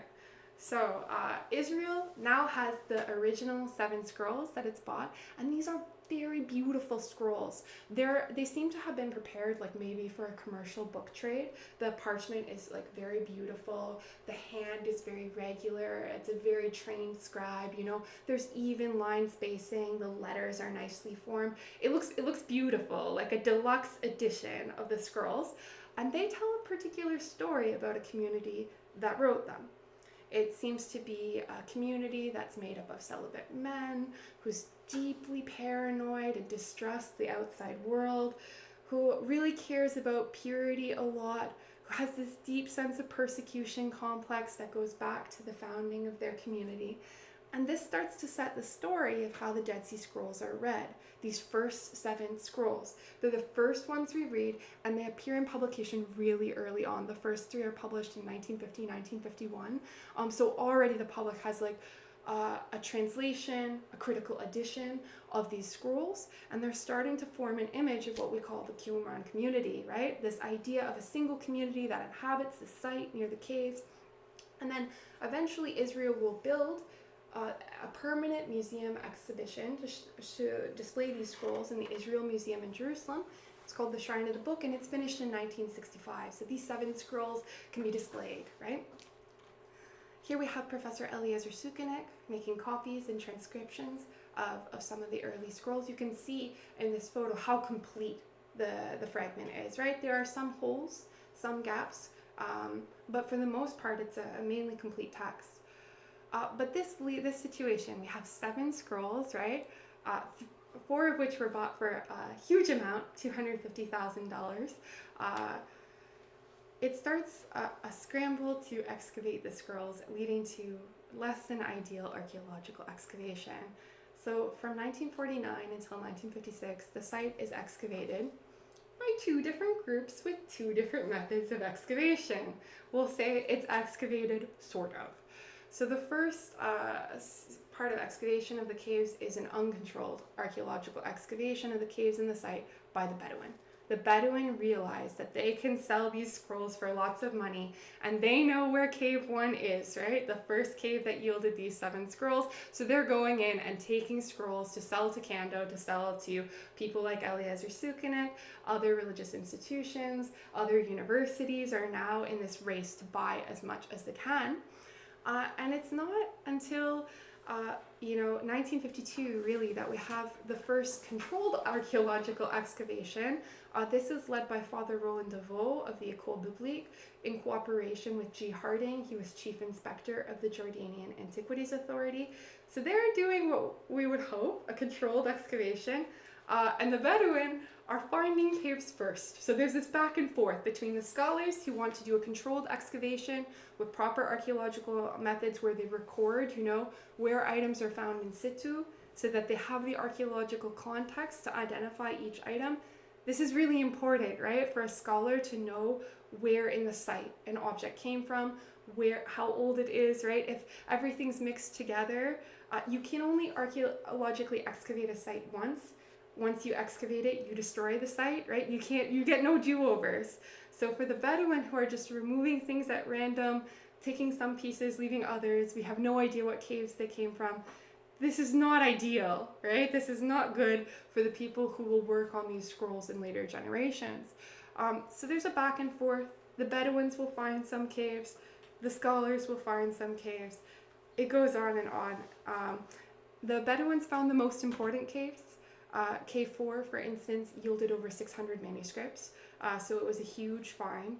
So Israel now has the original 7 scrolls that it's bought, and these are very beautiful scrolls. They seem to have been prepared like maybe for a commercial book trade. The parchment is like very beautiful. The hand is very regular. It's a very trained scribe. You know, there's even line spacing. The letters are nicely formed. It looks beautiful, like a deluxe edition of the scrolls. And they tell a particular story about a community that wrote them. It seems to be a community that's made up of celibate men, who's deeply paranoid and distrusts the outside world, who really cares about purity a lot, who has this deep sense of persecution complex that goes back to the founding of their community. And this starts to set the story of how the Dead Sea Scrolls are read, these first 7 scrolls. They're the first ones we read, and they appear in publication really early on. The first 3 are published in 1950, 1951. So already the public has like a translation, a critical edition of these scrolls, and they're starting to form an image of what we call the Qumran community, right? This idea of a single community that inhabits the site near the caves. And then eventually Israel will build a permanent museum exhibition to display these scrolls in the Israel Museum in Jerusalem. It's called the Shrine of the Book, and it's finished in 1965. So these 7 scrolls can be displayed, right? Here we have Professor Eliezer Sukenik making copies and transcriptions of some of the early scrolls. You can see in this photo how complete the fragment is, right? There are some holes, some gaps, but for the most part it's a mainly complete text. But this situation, we have 7 scrolls, right? 4 of which were bought for a huge amount, $250,000. It starts a scramble to excavate the scrolls, leading to less than ideal archaeological excavation. So from 1949 until 1956, the site is excavated by 2 different groups with 2 different methods of excavation. We'll say it's excavated, sort of. So the first part of excavation of the caves is an uncontrolled archaeological excavation of the caves in the site by the Bedouin. The Bedouin realize that they can sell these scrolls for lots of money, and they know where cave 1 is, right? The first cave that yielded these 7 scrolls. So they're going in and taking scrolls to sell to Kando, to sell to people like Eliezer Sukenik, other religious institutions, other universities are now in this race to buy as much as they can. And it's not until 1952 really that we have the first controlled archaeological excavation. This is led by Father Roland Deveau of the École Biblique in cooperation with G. Harding. He was chief inspector of the Jordanian Antiquities Authority. So they're doing what we would hope, a controlled excavation. And the Bedouin are finding caves first. So there's this back and forth between the scholars who want to do a controlled excavation with proper archaeological methods where they record, where items are found in situ so that they have the archaeological context to identify each item. This is really important, right, for a scholar to know where in the site an object came from, how old it is, right? If everything's mixed together, you can only archaeologically excavate a site once. Once you excavate it, you destroy the site, right? You get no do-overs. So for the Bedouin who are just removing things at random, taking some pieces, leaving others, we have no idea what caves they came from. This is not ideal, right? This is not good for the people who will work on these scrolls in later generations. So there's a back and forth. The Bedouins will find some caves. The scholars will find some caves. It goes on and on. The Bedouins found the most important caves. Cave 4, for instance, yielded over 600 manuscripts, so it was a huge find.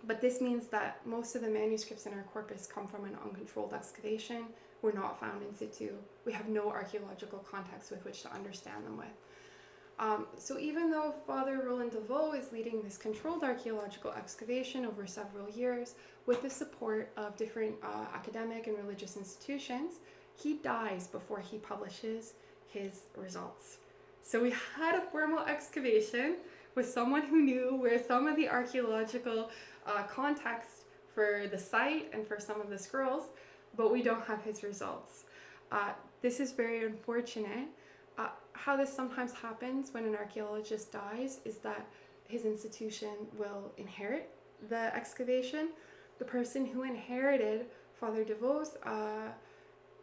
But this means that most of the manuscripts in our corpus come from an uncontrolled excavation, were not found in situ. We have no archaeological context with which to understand them with. So even though Father Roland Deveau is leading this controlled archaeological excavation over several years with the support of different academic and religious institutions, he dies before he publishes his results. So we had a formal excavation with someone who knew where some of the archaeological context for the site and for some of the scrolls, but we don't have his results. This is very unfortunate. How this sometimes happens when an archaeologist dies is that his institution will inherit the excavation. The person who inherited Father Devau's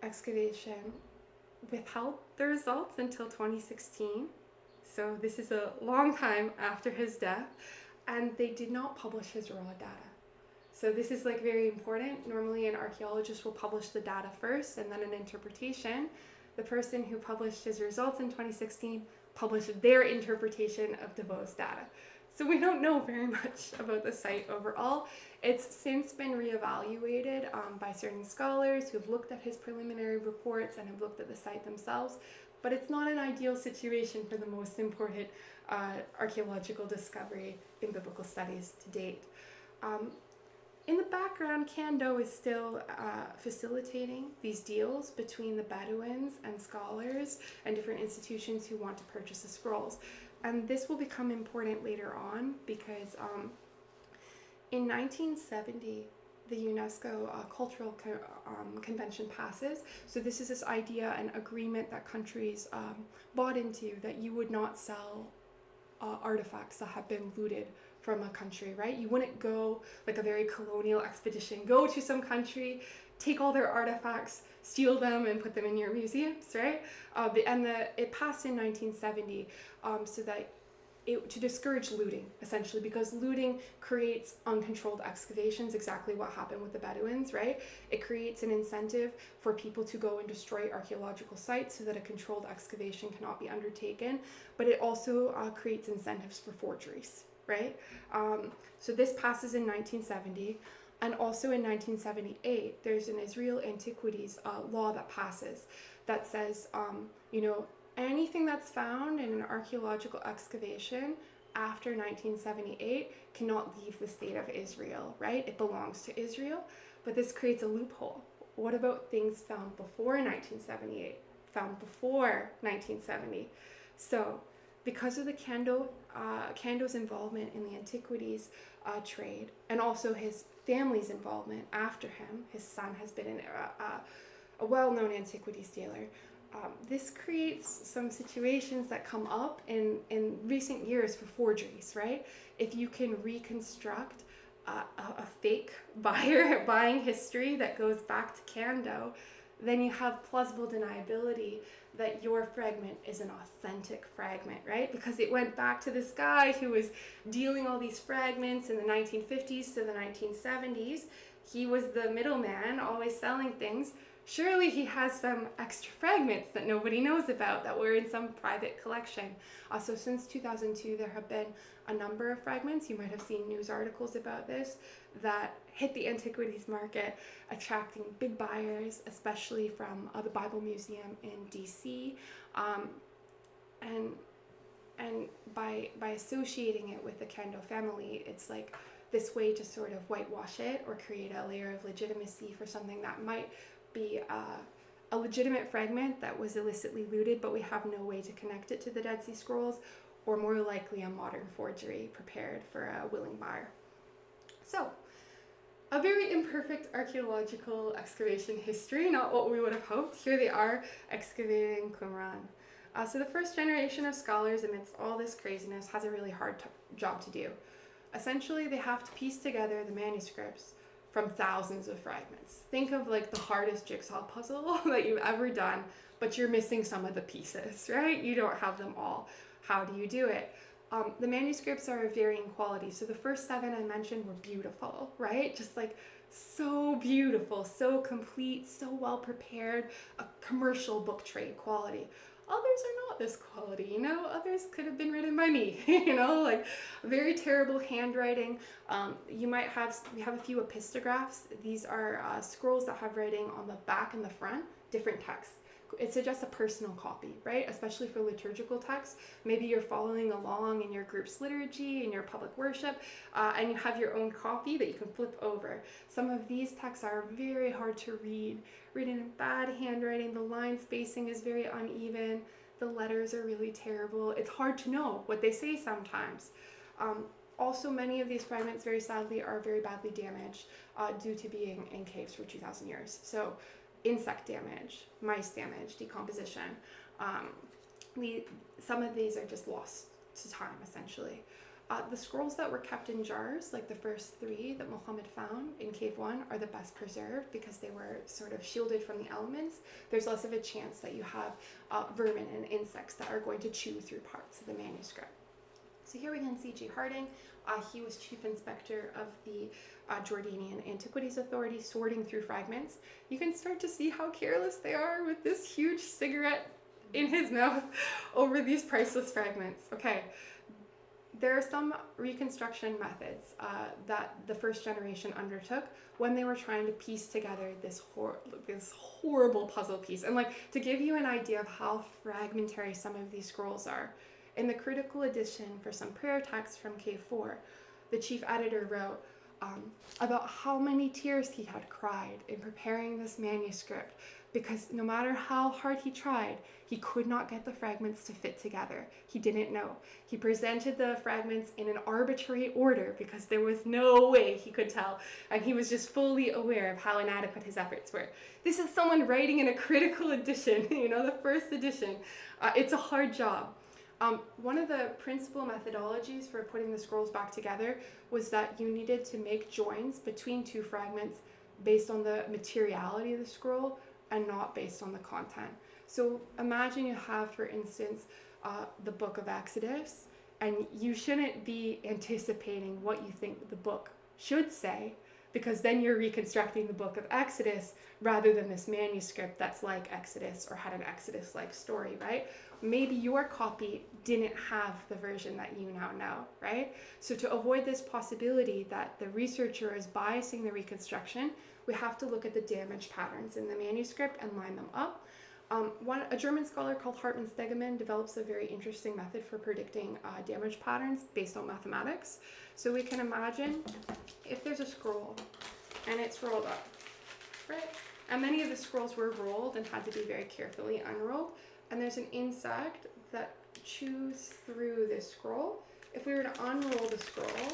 excavation withheld the results until 2016. So this is a long time after his death, and they did not publish his raw data. So this is very important. Normally an archaeologist will publish the data first and then an interpretation. The person who published his results in 2016 published their interpretation of Devau's data. So we don't know very much about the site overall. It's since been reevaluated by certain scholars who have looked at his preliminary reports and have looked at the site themselves, but it's not an ideal situation for the most important archaeological discovery in biblical studies to date. In the background, Kando is still facilitating these deals between the Bedouins and scholars and different institutions who want to purchase the scrolls. And this will become important later on because in 1970, the UNESCO Cultural Convention passes. So this is this idea and agreement that countries bought into, that you would not sell artifacts that have been looted from a country, right? You wouldn't go like a very colonial expedition, go to some country, take all their artifacts, steal them and put them in your museums, right? It passed in 1970 so that to discourage looting, essentially, because looting creates uncontrolled excavations, exactly what happened with the Bedouins, right? It creates an incentive for people to go and destroy archaeological sites so that a controlled excavation cannot be undertaken, but it also creates incentives for forgeries, right? So this passes in 1970, and also in 1978, there's an Israel Antiquities law that passes that says, anything that's found in an archaeological excavation after 1978 cannot leave the state of Israel, right? It belongs to Israel, but this creates a loophole. What about things found before 1978, found before 1970? So because of the Kando's involvement in the antiquities trade, and also his family's involvement after him, his son has been a well-known antiquities dealer. This creates some situations that come up in recent years for forgeries, right? If you can reconstruct a fake buying history that goes back to Kando, then you have plausible deniability that your fragment is an authentic fragment, right? Because it went back to this guy who was dealing all these fragments in the 1950s to the 1970s. He was the middleman, always selling things. Surely he has some extra fragments that nobody knows about that were in some private collection. So since 2002, there have been a number of fragments, you might have seen news articles about this, that hit the antiquities market, attracting big buyers, especially from the Bible Museum in DC. And by associating it with the Kando family, it's like this way to sort of whitewash it or create a layer of legitimacy for something that might be a legitimate fragment that was illicitly looted, but we have no way to connect it to the Dead Sea Scrolls, or more likely a modern forgery prepared for a willing buyer. So, a very imperfect archaeological excavation history, not what we would have hoped. Here they are excavating Qumran. So the first generation of scholars, amidst all this craziness, has a really hard job to do. Essentially, they have to piece together the manuscripts from thousands of fragments. Think of like the hardest jigsaw puzzle that you've ever done, but you're missing some of the pieces, right? You don't have them all. How do you do it? The manuscripts are of varying quality. So the first 7 I mentioned were beautiful, right? Just like so beautiful, so complete, so well prepared, a commercial book trade quality. Others are not this quality, others could have been written by me, like very terrible handwriting. We have a few epistographs. These are scrolls that have writing on the back and the front, different texts. It suggests a personal copy, right? Especially for liturgical texts. Maybe you're following along in your group's liturgy, in your public worship, and you have your own copy that you can flip over. Some of these texts are very hard to read, written in bad handwriting. The line spacing is very uneven. The letters are really terrible. It's hard to know what they say sometimes. Also, many of these fragments, very sadly, are very badly damaged due to being in caves for 2,000 years. So, insect damage, mice damage, decomposition. Some of these are just lost to time, essentially. The scrolls that were kept in jars, like the first 3 that Muhammad found in Cave 1, are the best preserved because they were sort of shielded from the elements. There's less of a chance that you have vermin and insects that are going to chew through parts of the manuscript. So here we can see G. Harding. He was chief inspector of the Jordanian Antiquities Authority, sorting through fragments. You can start to see how careless they are with this huge cigarette in his mouth over these priceless fragments. Okay, there are some reconstruction methods that the first generation undertook when they were trying to piece together this horrible puzzle piece. And like, to give you an idea of how fragmentary some of these scrolls are, in the critical edition for some prayer texts from Cave 4, the chief editor wrote about how many tears he had cried in preparing this manuscript, because no matter how hard he tried, he could not get the fragments to fit together. He didn't know. He presented the fragments in an arbitrary order because there was no way he could tell, and he was just fully aware of how inadequate his efforts were. This is someone writing in a critical edition, the first edition. It's a hard job. One of the principal methodologies for putting the scrolls back together was that you needed to make joins between 2 fragments based on the materiality of the scroll and not based on the content. So imagine you have, for instance, the book of Exodus, and you shouldn't be anticipating what you think the book should say, because then you're reconstructing the book of Exodus rather than this manuscript that's like Exodus or had an Exodus-like story, right? Maybe your copy didn't have the version that you now know, right? So to avoid this possibility that the researcher is biasing the reconstruction, we have to look at the damage patterns in the manuscript and line them up. A German scholar called Hartmann Stegemann develops a very interesting method for predicting damage patterns based on mathematics. So we can imagine if there's a scroll and it's rolled up, right? And many of the scrolls were rolled and had to be very carefully unrolled. And there's an insect that chews through this scroll. If we were to unroll the scroll,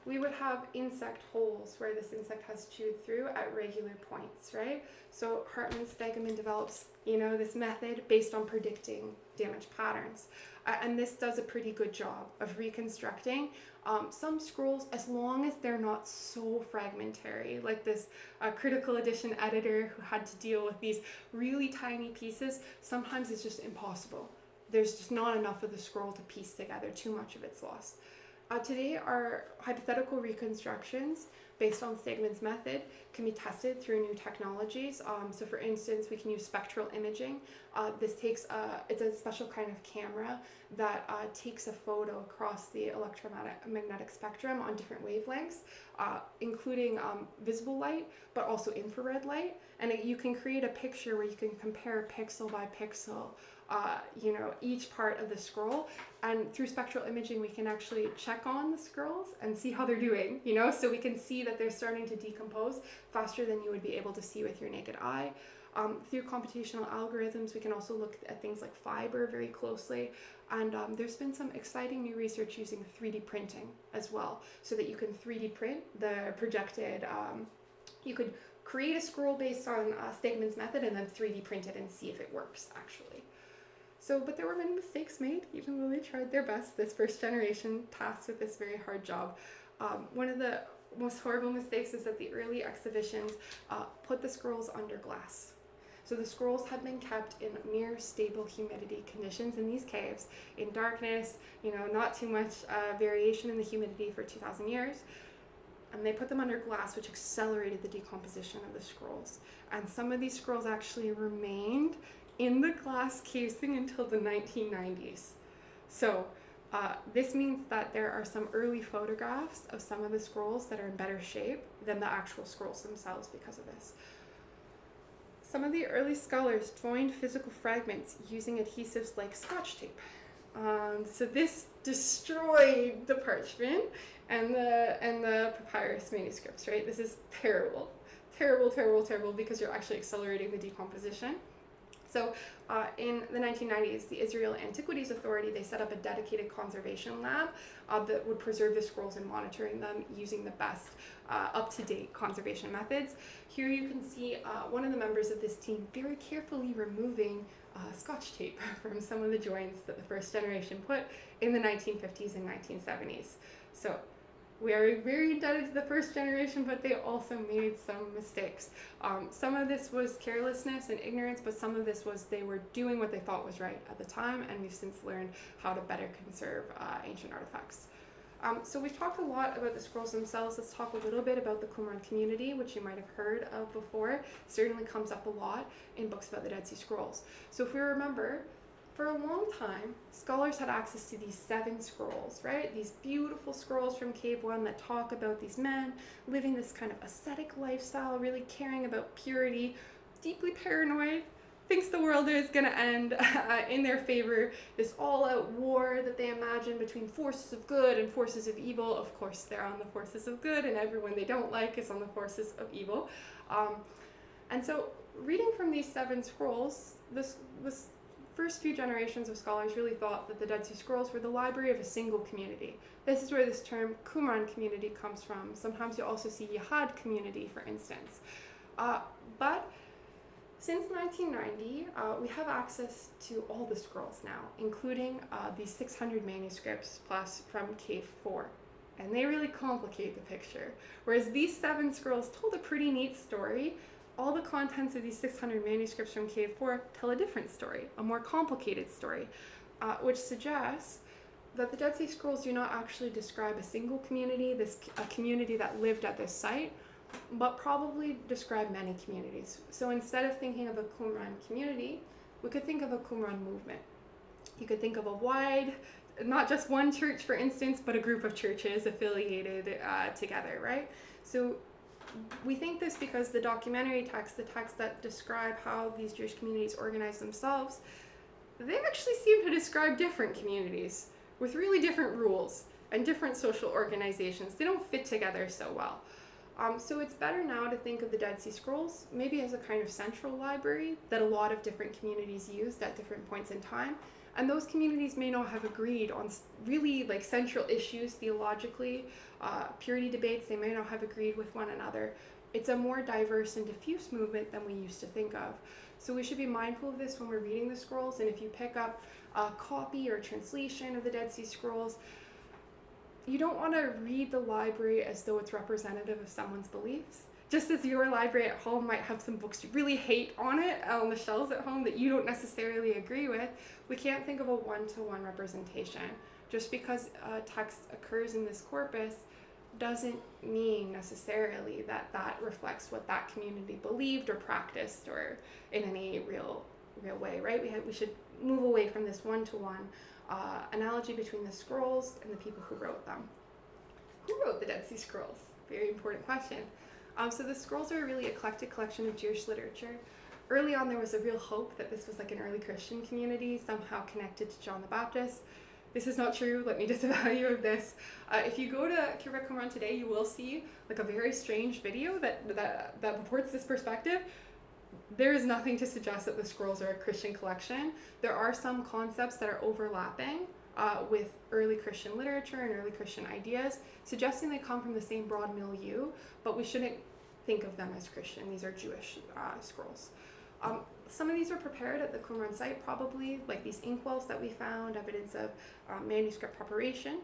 we would have insect holes where this insect has chewed through at regular points, right? So Hartmann Stegemann develops, this method based on predicting damage patterns. And this does a pretty good job of reconstructing some scrolls, as long as they're not so fragmentary, like this critical edition editor who had to deal with these really tiny pieces. Sometimes it's just impossible. There's just not enough of the scroll to piece together. Too much of it's lost. Today, our hypothetical reconstructions based on Stegmann's method can be tested through new technologies. So for instance, we can use spectral imaging. This takes, it's a special kind of camera that takes a photo across the electromagnetic spectrum on different wavelengths, including visible light, but also infrared light. And you can create a picture where you can compare pixel by pixel, each part of the scroll. And through spectral imaging, we can actually check on the scrolls and see how they're doing, so we can see that they're starting to decompose faster than you would be able to see with your naked eye. Through computational algorithms, we can also look at things like fiber very closely. And there's been some exciting new research using 3D printing as well, so that you can 3D print the projected, you could create a scroll based on Stegmann's method and then 3D print it and see if it works actually. So, but there were many mistakes made, even though they tried their best. This first generation tasked with this very hard job. One of the most horrible mistakes is that the early exhibitions put the scrolls under glass. So the scrolls had been kept in near stable humidity conditions in these caves, in darkness, not too much variation in the humidity for 2,000 years. And they put them under glass, which accelerated the decomposition of the scrolls. And some of these scrolls actually remained in the glass casing until the 1990s. So this means that there are some early photographs of some of the scrolls that are in better shape than the actual scrolls themselves because of this. Some of the early scholars joined physical fragments using adhesives like Scotch tape. So this destroyed the parchment and the papyrus manuscripts, right? This is terrible, terrible, terrible, terrible, because you're actually accelerating the decomposition. So in the 1990s, the Israel Antiquities Authority, they set up a dedicated conservation lab that would preserve the scrolls and monitoring them using the best up-to-date conservation methods. Here you can see one of the members of this team very carefully removing Scotch tape from some of the joints that the first generation put in the 1950s and 1970s. So we are very indebted to the first generation, but they also made some mistakes. Some of this was carelessness and ignorance, but some of this was they were doing what they thought was right at the time, and we've since learned how to better conserve ancient artifacts. So we've talked a lot about the scrolls themselves. Let's talk a little bit about the Qumran community, which you might have heard of before. It certainly comes up a lot in books about the Dead Sea Scrolls. So if we remember, for a long time, scholars had access to these 7 scrolls, right? These beautiful scrolls from Cave 1 that talk about these men living this kind of ascetic lifestyle, really caring about purity, deeply paranoid, thinks the world is going to end in their favor, this all-out war that they imagine between forces of good and forces of evil. Of course, they're on the forces of good, and everyone they don't like is on the forces of evil. And so, reading from these 7 scrolls, this first few generations of scholars really thought that the Dead Sea Scrolls were the library of a single community. This is where this term Qumran community comes from. Sometimes you also see Yahad community, for instance. But since 1990, we have access to all the scrolls now, including these 600 manuscripts plus from Cave 4. And they really complicate the picture. Whereas these 7 scrolls told a pretty neat story, all the contents of these 600 manuscripts from Cave 4 tell a different story, a more complicated story, which suggests that the Dead Sea Scrolls do not actually describe a single community, a community that lived at this site, but probably describe many communities. So instead of thinking of a Qumran community, we could think of a Qumran movement. You could think of a wide, not just one church, for instance, but a group of churches affiliated together, right? So we think this because the documentary texts, the texts that describe how these Jewish communities organize themselves, they actually seem to describe different communities with really different rules and different social organizations. They don't fit together so well. So it's better now to think of the Dead Sea Scrolls maybe as a kind of central library that a lot of different communities used at different points in time. And those communities may not have agreed on really like central issues theologically, purity debates, they may not have agreed with one another. It's a more diverse and diffuse movement than we used to think of. So we should be mindful of this when we're reading the scrolls, and if you pick up a copy or translation of the Dead Sea Scrolls, you don't want to read the library as though it's representative of someone's beliefs. Just as your library at home might have some books you really hate on it, on the shelves at home that you don't necessarily agree with, we can't think of a one-to-one representation. Just because a text occurs in this corpus doesn't mean necessarily that that reflects what that community believed or practiced or in any real way, right? We should move away from this one-to-one analogy between the scrolls and the people who wrote them. Who wrote the Dead Sea Scrolls? Very important question. So the scrolls are a really eclectic collection of Jewish literature. Early on, there was a real hope that this was like an early Christian community, somehow connected to John the Baptist. This is not true. Let me disavow you of this. If you go to Kibbutz Qumran today, you will see like a very strange video that purports this perspective. There is nothing to suggest that the scrolls are a Christian collection. There are some concepts that are overlapping with early Christian literature and early Christian ideas, suggesting they come from the same broad milieu, but we shouldn't think of them as Christian. These are Jewish scrolls. Some of these were prepared at the Qumran site, probably, like these inkwells that we found, evidence of manuscript preparation.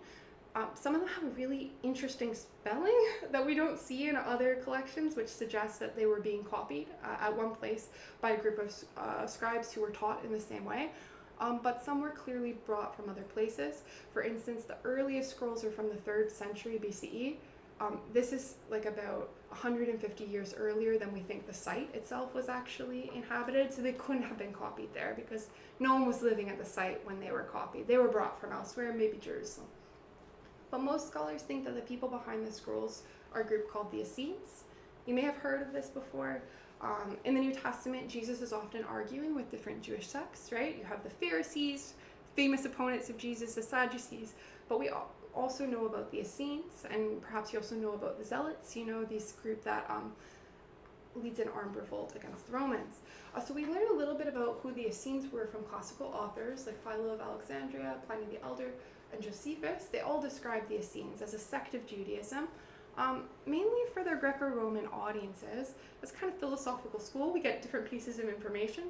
Some of them have a really interesting spelling that we don't see in other collections, which suggests that they were being copied at one place by a group of scribes who were taught in the same way. But some were clearly brought from other places. For instance, the earliest scrolls are from the 3rd century BCE. This is like about 150 years earlier than we think the site itself was actually inhabited, so they couldn't have been copied there because no one was living at the site when they were copied. They were brought from elsewhere, maybe Jerusalem. But most scholars think that the people behind the scrolls are a group called the Essenes. You may have heard of this before. In the New Testament, Jesus is often arguing with different Jewish sects, right? You have the Pharisees, famous opponents of Jesus, the Sadducees, but we also know about the Essenes, and perhaps you also know about the Zealots, this group that leads an armed revolt against the Romans. So we learn a little bit about who the Essenes were from classical authors like Philo of Alexandria, Pliny the Elder, and Josephus. They all describe the Essenes as a sect of Judaism, mainly for their Greco-Roman audiences. It's kind of philosophical school. We get different pieces of information.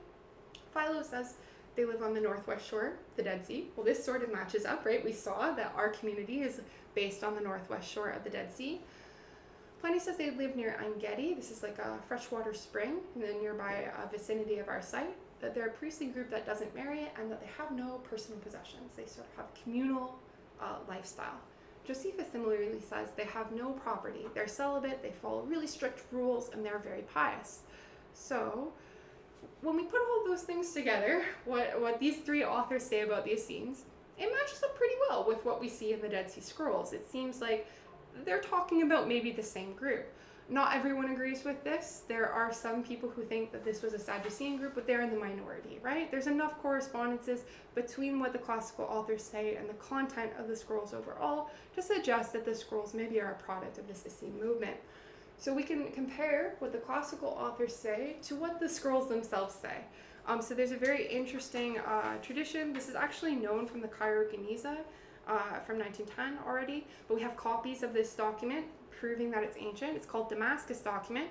Philo says they live on the northwest shore, the Dead Sea. Well, this sort of matches up, right? We saw that our community is based on the northwest shore of the Dead Sea. Pliny says they live near Ein Gedi. This is like a freshwater spring in the nearby vicinity of our site. That they're a priestly group that doesn't marry and that they have no personal possessions. They sort of have a communal lifestyle. Josephus similarly says they have no property. They're celibate, they follow really strict rules, and they're very pious. So when we put all those things together, what these three authors say about the Essenes, it matches up pretty well with what we see in the Dead Sea Scrolls. It seems like they're talking about maybe the same group. Not everyone agrees with this. There are some people who think that this was a Sadducean group, but they're in the minority, right? There's enough correspondences between what the classical authors say and the content of the scrolls overall to suggest that the scrolls maybe are a product of this Essene movement. So we can compare what the classical authors say to what the scrolls themselves say. So there's a very interesting tradition. This is actually known from the Cairo Geniza from 1910 already, but we have copies of this document proving that it's ancient. It's called Damascus document,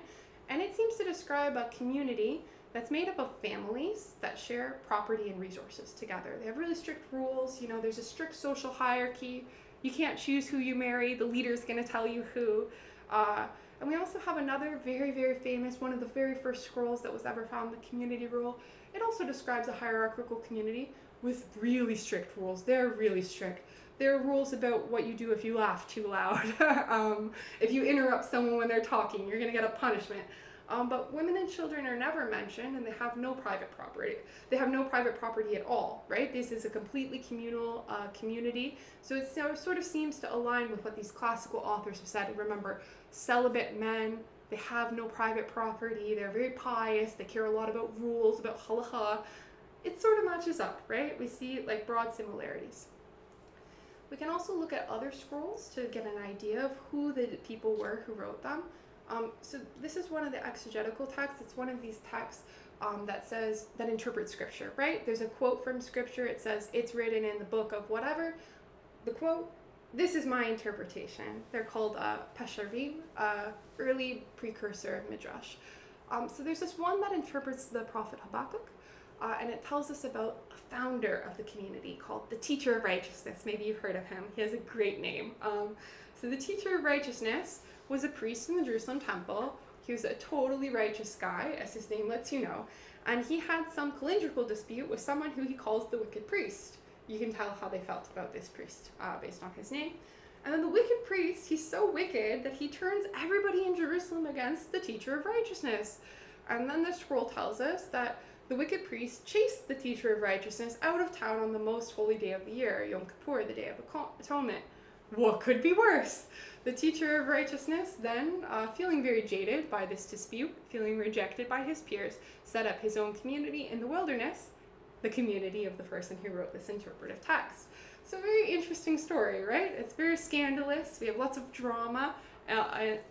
and it seems to describe a community that's made up of families that share property and resources together. They have really strict rules. There's a strict social hierarchy. You can't choose who you marry. The leader's going to tell you who. And we also have another very, very famous, one of the very first scrolls that was ever found, the community rule. It also describes a hierarchical community, with really strict rules. They're really strict. There are rules about what you do if you laugh too loud. If you interrupt someone when they're talking, you're going to get a punishment. But women and children are never mentioned, and they have no private property. They have no private property at all, right? This is a completely communal community. So it sort of seems to align with what these classical authors have said. And remember, celibate men, they have no private property. They're very pious. They care a lot about rules, about halakha. It sort of matches up, right? We see like broad similarities. We can also look at other scrolls to get an idea of who the people were who wrote them. So this is one of the exegetical texts. It's one of these texts that interprets scripture, right? There's a quote from scripture. It says, it's written in the book of whatever. The quote, this is my interpretation. They're called pesharim, early precursor of Midrash. So there's this one that interprets the prophet Habakkuk, and it tells us about a founder of the community called the Teacher of Righteousness. Maybe you've heard of him. He has a great name. So the Teacher of Righteousness was a priest in the Jerusalem temple. He was a totally righteous guy, as his name lets you know, and he had some calendrical dispute with someone who he calls the wicked priest. You can tell how they felt about this priest based on his name. And then the wicked priest, he's so wicked that he turns everybody in Jerusalem against the Teacher of Righteousness. And then the scroll tells us that the wicked priest chased the Teacher of Righteousness out of town on the most holy day of the year, Yom Kippur, the Day of Atonement. What could be worse? The Teacher of Righteousness then, feeling very jaded by this dispute, feeling rejected by his peers, set up his own community in the wilderness, the community of the person who wrote this interpretive text. So a very interesting story, right? It's very scandalous. We have lots of drama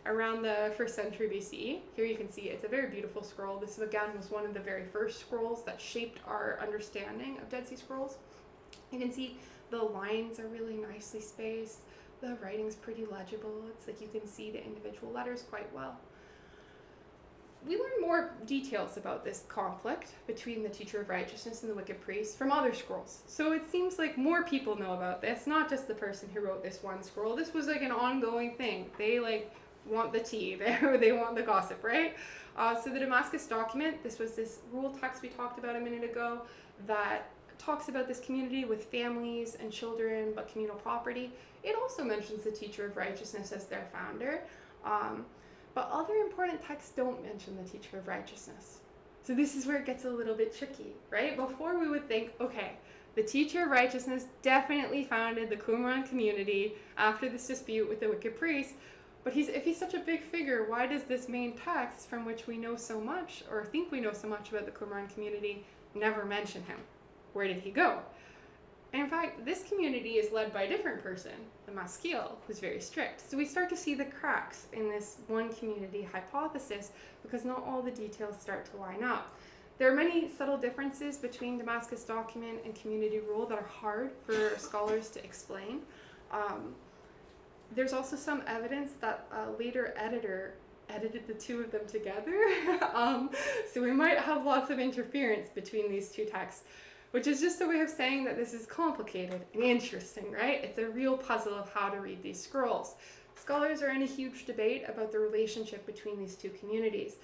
around the 1st century BCE. Here you can see it's a very beautiful scroll. This again was one of the very first scrolls that shaped our understanding of Dead Sea Scrolls. You can see the lines are really nicely spaced. The writing's pretty legible. It's like you can see the individual letters quite well. We learn more details about this conflict between the Teacher of Righteousness and the wicked priest from other scrolls. So it seems like more people know about this, not just the person who wrote this one scroll. This was like an ongoing thing. They like want the tea, they want the gossip, right? So the Damascus document, this was this rule text we talked about a minute ago that talks about this community with families and children, but communal property. It also mentions the Teacher of Righteousness as their founder. But other important texts don't mention the Teacher of Righteousness. So this is where it gets a little bit tricky, right? Before we would think, okay, the Teacher of Righteousness definitely founded the Qumran community after this dispute with the wicked priest. But if he's such a big figure, why does this main text from which we know so much, or think we know so much about the Qumran community, never mention him? Where did he go? And in fact, this community is led by a different person, the Maskil, who's very strict. So we start to see the cracks in this one community hypothesis because not all the details start to line up. There are many subtle differences between Damascus document and community rule that are hard for scholars to explain. There's also some evidence that a later editor edited the two of them together. So we might have lots of interference between these two texts, which is just a way of saying that this is complicated and interesting, right? It's a real puzzle of how to read these scrolls. Scholars are in a huge debate about the relationship between these two communities.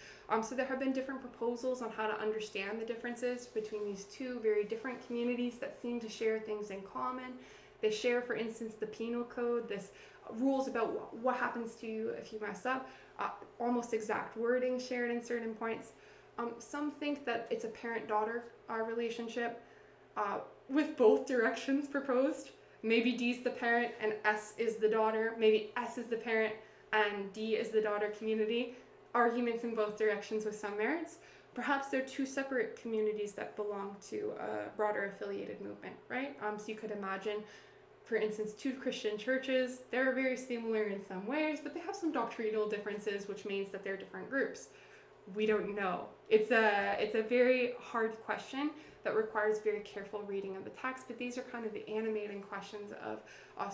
So there have been different proposals on how to understand the differences between these two very different communities that seem to share things in common. They share, for instance, the penal code, this rules about what happens to you if you mess up, almost exact wording shared in certain points. Some think that it's a parent-daughter relationship with both directions proposed. Maybe D's the parent and S is the daughter. Maybe S is the parent and D is the daughter community. Arguments in both directions with some merits. Perhaps they're two separate communities that belong to a broader affiliated movement, right? So you could imagine, for instance, two Christian churches. They're very similar in some ways, but they have some doctrinal differences, which means that they're different groups. We don't know. It's a very hard question that requires very careful reading of the text, but these are kind of the animating questions of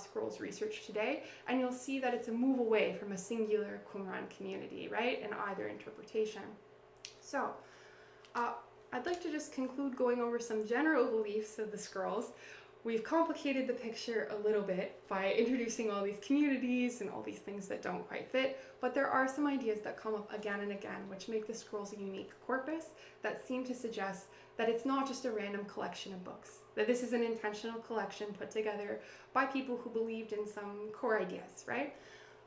Scrolls research today, and you'll see that it's a move away from a singular Qumran community, right, in either interpretation. So, I'd like to just conclude going over some general beliefs of the scrolls. we've complicated the picture a little bit by introducing all these communities and all these things that don't quite fit, but there are some ideas that come up again and again which make the scrolls a unique corpus that seem to suggest that it's not just a random collection of books, that this is an intentional collection put together by people who believed in some core ideas, right?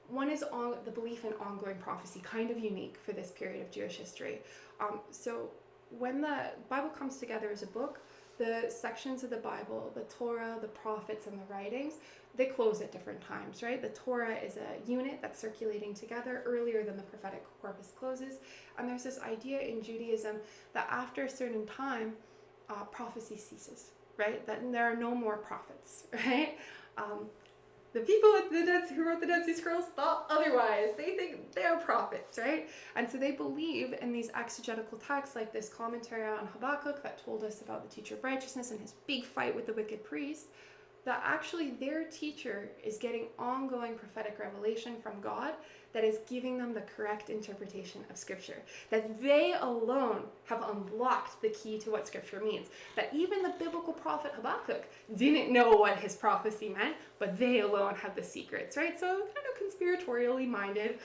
One is the belief in ongoing prophecy, kind of unique for this period of Jewish history. So when the Bible comes together as a book, the sections of the Bible, the Torah, the prophets, and the writings, they close at different times, right? The Torah is a unit that's circulating together earlier than the prophetic corpus closes. And there's this idea in Judaism that after a certain time, prophecy ceases, right? That there are no more prophets, right? The people who wrote the Dead Sea Scrolls thought otherwise. They think they're prophets, right? And so they believe in these exegetical texts like this commentary on Habakkuk that told us about the teacher of righteousness and his big fight with the wicked priest, that actually their teacher is getting ongoing prophetic revelation from God that is giving them the correct interpretation of Scripture. That they alone have unlocked the key to what Scripture means. That even the biblical prophet Habakkuk didn't know what his prophecy meant, but they alone have the secrets, right? So kind of conspiratorially minded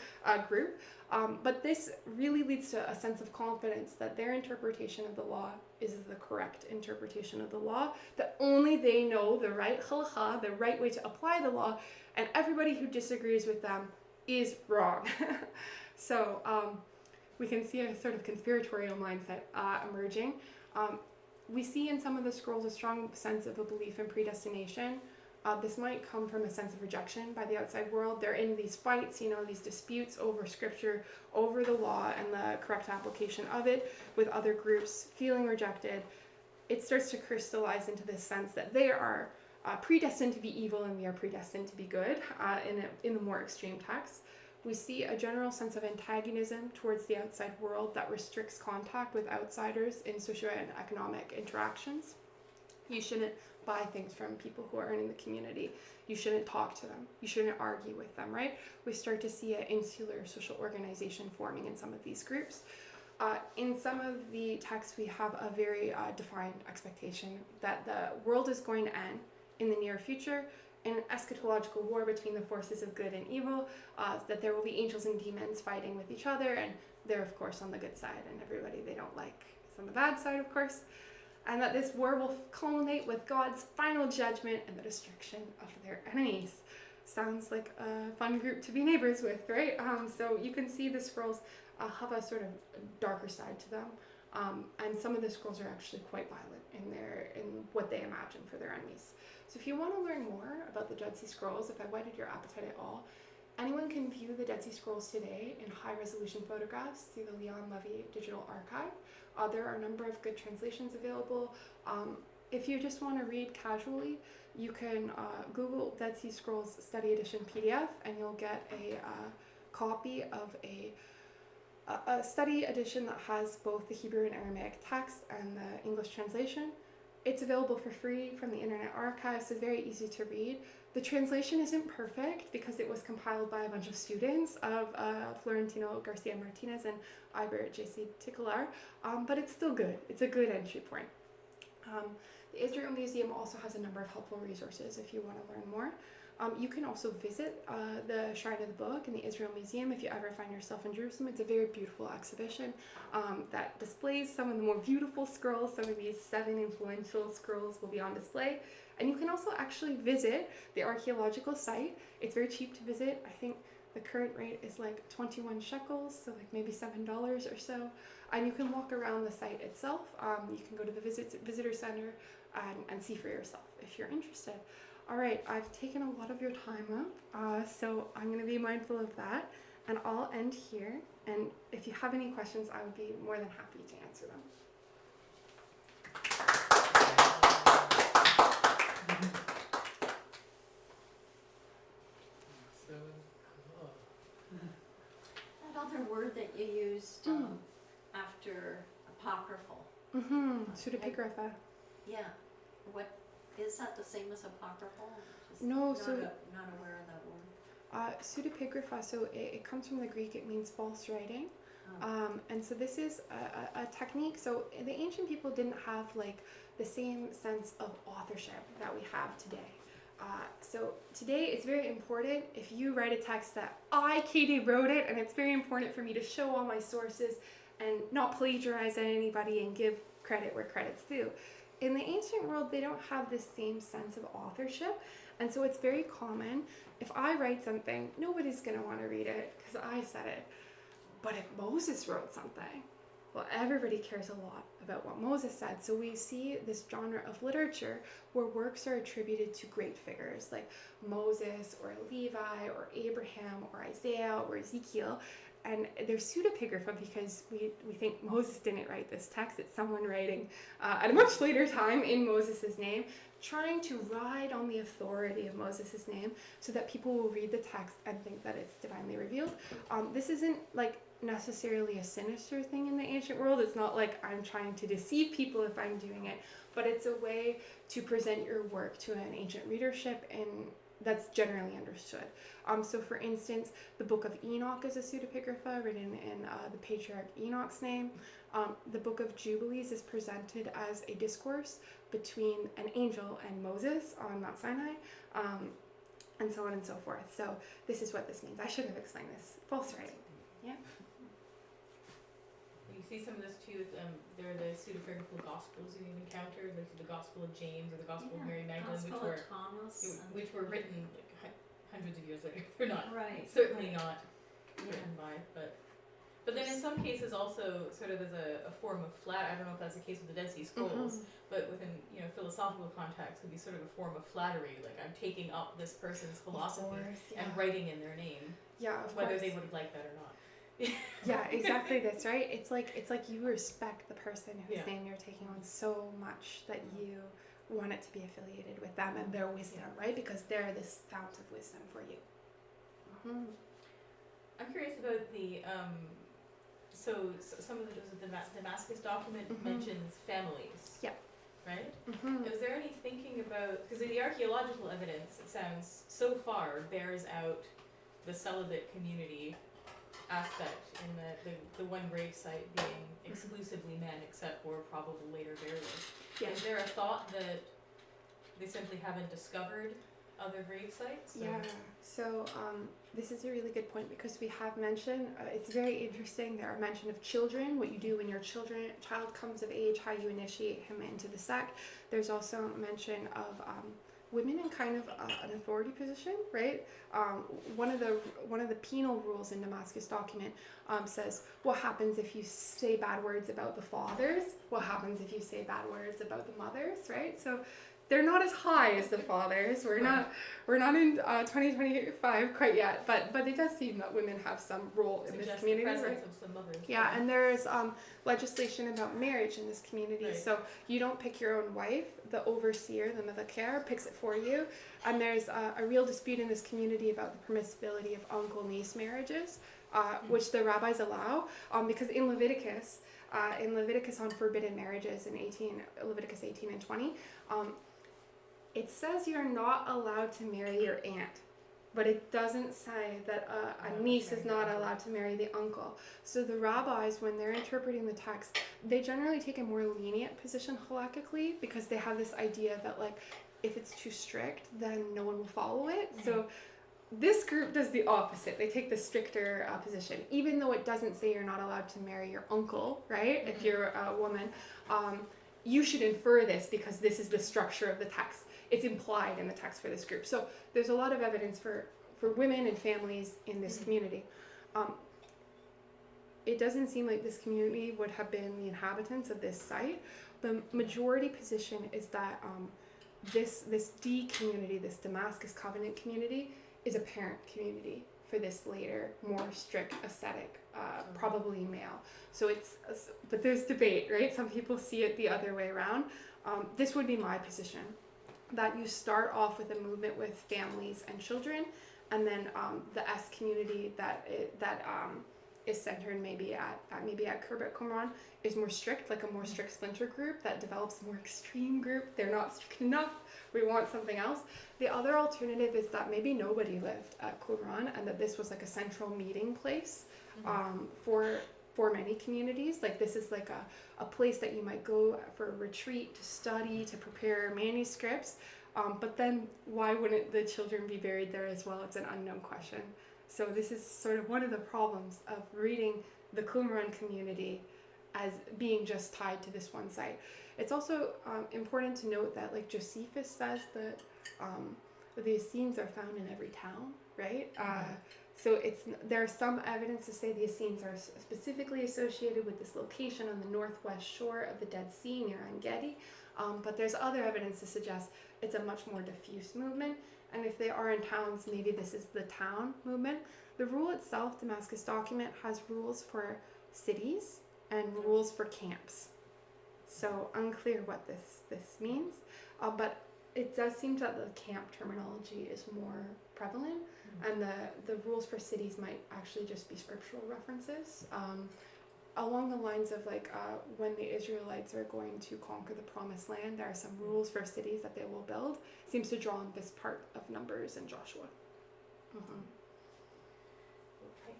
group. But this really leads to a sense of confidence that their interpretation of the law is the correct interpretation of the law, that only they know the right halakha, the right way to apply the law, and everybody who disagrees with them is wrong. So we can see a sort of conspiratorial mindset emerging. We see in some of the scrolls a strong sense of a belief in predestination. This might come from a sense of rejection by the outside world. They're in these fights, these disputes over Scripture, over the law and the correct application of it with other groups, feeling rejected. It starts to crystallize into this sense that they are predestined to be evil and we are predestined to be good in the more extreme texts. We see a general sense of antagonism towards the outside world that restricts contact with outsiders in socio and economic interactions. You shouldn't buy things from people who aren't in the community. You shouldn't talk to them. You shouldn't argue with them, right? We start to see an insular social organization forming in some of these groups. In some of the texts, we have a very defined expectation that the world is going to end in the near future in an eschatological war between the forces of good and evil, that there will be angels and demons fighting with each other, and they're, of course, on the good side, and everybody they don't like is on the bad side, of course. And that this war will culminate with God's final judgment and the destruction of their enemies. Sounds like a fun group to be neighbors with, right? So you can see the scrolls have a sort of darker side to them. And some of the scrolls are actually quite violent in what they imagine for their enemies. So if you want to learn more about the Dead Sea Scrolls, if I whetted your appetite at all, anyone can view the Dead Sea Scrolls today in high-resolution photographs through the Leon Levy Digital Archive. There are a number of good translations available. If you just want to read casually, you can Google Dead Sea Scrolls Study Edition PDF, and you'll get a copy of a study edition that has both the Hebrew and Aramaic text and the English translation. It's available for free from the Internet Archive, so very easy to read. The translation isn't perfect because it was compiled by a bunch of students of Florentino Garcia Martinez and Ibert J.C. Ticklar, but it's still good. It's a good entry point. The Israel Museum also has a number of helpful resources if you want to learn more. You can also visit the Shrine of the Book in the Israel Museum if you ever find yourself in Jerusalem. It's a very beautiful exhibition that displays some of the more beautiful scrolls. Some of these 7 influential scrolls will be on display. And you can also actually visit the archaeological site. It's very cheap to visit. I think the current rate is like 21 shekels, so like maybe $7 or so. And you can walk around the site itself. You can go to the visitor center and see for yourself if you're interested. All right, I've taken a lot of your time up, so I'm going to be mindful of that, and I'll end here. And if you have any questions, I would be more than happy to answer them. So cool. That other word that you used after apocryphal. Pseudepigrapha. Yeah. What is that the same as apocryphal? Just No, not so not aware of that word. Pseudepigrapha, so it comes from the Greek. It means false writing. And so this is a technique. So the ancient people didn't have like the same sense of authorship that we have today. So today it's very important if you write a text that I, Katie, wrote it, and it's very important for me to show all my sources and not plagiarize anybody and give credit where credit's due. In the ancient world, they don't have this same sense of authorship, and so it's very common. If I write something, nobody's going to want to read it because I said it. But if Moses wrote something, well, everybody cares a lot about what Moses said. So we see this genre of literature where works are attributed to great figures like Moses or Levi or Abraham or Isaiah or Ezekiel. And they're pseudepigrapha because we think Moses didn't write this text. It's someone writing at a much later time in Moses' name, trying to ride on the authority of Moses' name so that people will read the text and think that it's divinely revealed. This isn't like necessarily a sinister thing in the ancient world. It's not like I'm trying to deceive people if I'm doing it, but it's a way to present your work to an ancient readership and that's generally understood. So for instance, the Book of Enoch is a pseudepigrapha written in the patriarch Enoch's name. The Book of Jubilees is presented as a discourse between an angel and Moses on Mount Sinai, and so on and so forth. So this is what this means. I should have explained this. False writing. Yeah. You see some of this too. There are the pseudepigraphal gospels you encounter, like the Gospel of James or the Gospel of Mary Magdalene, Gospel of Thomas, which were written like hundreds of years later. They're not certainly not written by, but then in some cases also sort of as a form of I don't know if that's the case with the Dead Sea Scrolls, but within philosophical context would be sort of a form of flattery. Like I'm taking up this person's philosophy and writing in their name, whether they would have liked that or not. Yeah, exactly. That's right. It's like you respect the person whose name you're taking on so much that you want it to be affiliated with them and their wisdom, right? Because they're this fount of wisdom for you. I'm curious about the so some of the Damascus document mentions families. Yeah. Right? Is there any thinking about, because the archaeological evidence, it sounds so far bears out the celibate community aspect in the one grave site being exclusively men except for probable later burials. Is there a thought that they simply haven't discovered other grave sites? Yeah, so this is a really good point because we have mentioned, it's very interesting, there are mention of children, what you do when your child comes of age, how you initiate him into the sect. There's also mention of women in kind of an authority position, right? One of the penal rules in Damascus document says what happens if you say bad words about the fathers, what happens if you say bad words about the mothers, right? So they're not as high as the fathers. We're not in 2025 quite yet, but it does seem that women have some role in this community. The presence of some mothers. Yeah, and there's legislation about marriage in this community. Right. So you don't pick your own wife. The overseer, the mevakar, picks it for you. And there's a real dispute in this community about the permissibility of uncle-niece marriages, which the rabbis allow, because in Leviticus on forbidden marriages in Leviticus 18 and 20, it says you're not allowed to marry your aunt, but it doesn't say that a niece is not allowed to marry the uncle. So the rabbis, when they're interpreting the text, they generally take a more lenient position halakhically because they have this idea that like if it's too strict, then no one will follow it. So this group does the opposite. They take the stricter position, even though it doesn't say you're not allowed to marry your uncle, right? If you're a woman, you should infer this because this is the structure of the text. It's implied in the text for this group. So there's a lot of evidence for women and families in this community. It doesn't seem like this community would have been the inhabitants of this site. The majority position is that this D community, this Damascus Covenant community, is a parent community for this later, more strict ascetic, probably male. So but there's debate, right? Some people see it the other way around. This would be my position, that you start off with a movement with families and children, and then the S community that is centered maybe at Khirbet Qumran is more strict, like a more strict splinter group that develops a more extreme group. They're not strict enough. We want something else. The other alternative is that maybe nobody lived at Qumran and that this was like a central meeting place for for many communities. Like this is like a place that you might go for a retreat to study, to prepare manuscripts. But then why wouldn't the children be buried there as well? It's an unknown question. So this is sort of one of the problems of reading the Qumran community as being just tied to this one site. It's also important to note that, like Josephus says, that the Essenes are found in every town, right? So there's some evidence to say the Essenes are specifically associated with this location on the northwest shore of the Dead Sea near En-Gedi, but there's other evidence to suggest it's a much more diffuse movement, and if they are in towns, maybe this is the town movement. The rule itself, Damascus document, has rules for cities and rules for camps. So unclear what this means, but it does seem that the camp terminology is more prevalent, and the rules for cities might actually just be scriptural references. Along the lines of like when the Israelites are going to conquer the promised land, there are some rules for cities that they will build. Seems to draw on this part of Numbers and Joshua. Okay,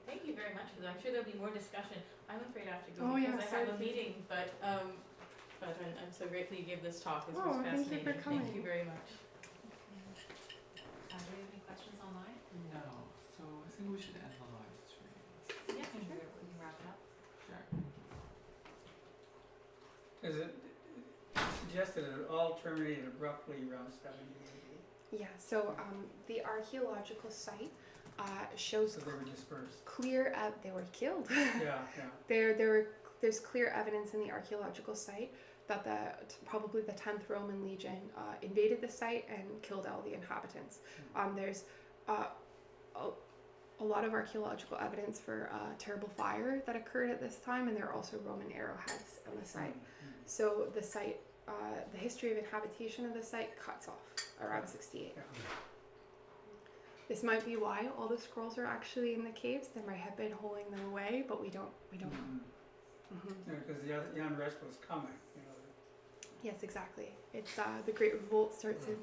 thank you very much for that. I'm sure there'll be more discussion. I'm afraid I have to go Oh, because yeah, I have a meeting, but I'm so grateful you gave this talk. This was Thank you fascinating. for coming. Thank you very much. Do you have any questions online? No, so I think we should end the live stream. Yeah, sure. We can wrap it up. Sure. Is it suggested it all terminated abruptly around 70 AD? Yeah, so the archaeological site shows So they were dispersed. clear, they were killed. Yeah, There's clear evidence in the archaeological site that probably the 10th Roman Legion invaded the site and killed all the inhabitants. There's a lot of archaeological evidence for terrible fire that occurred at this time, and there are also Roman arrowheads on the site. So the site, the history of inhabitation of the site cuts off around 68. Yeah. This might be why all the scrolls are actually in the caves. There might have been holding them away, but we don't know. Yeah, because the unrest was coming, you know. Yes, exactly. It's the Great Revolt starts in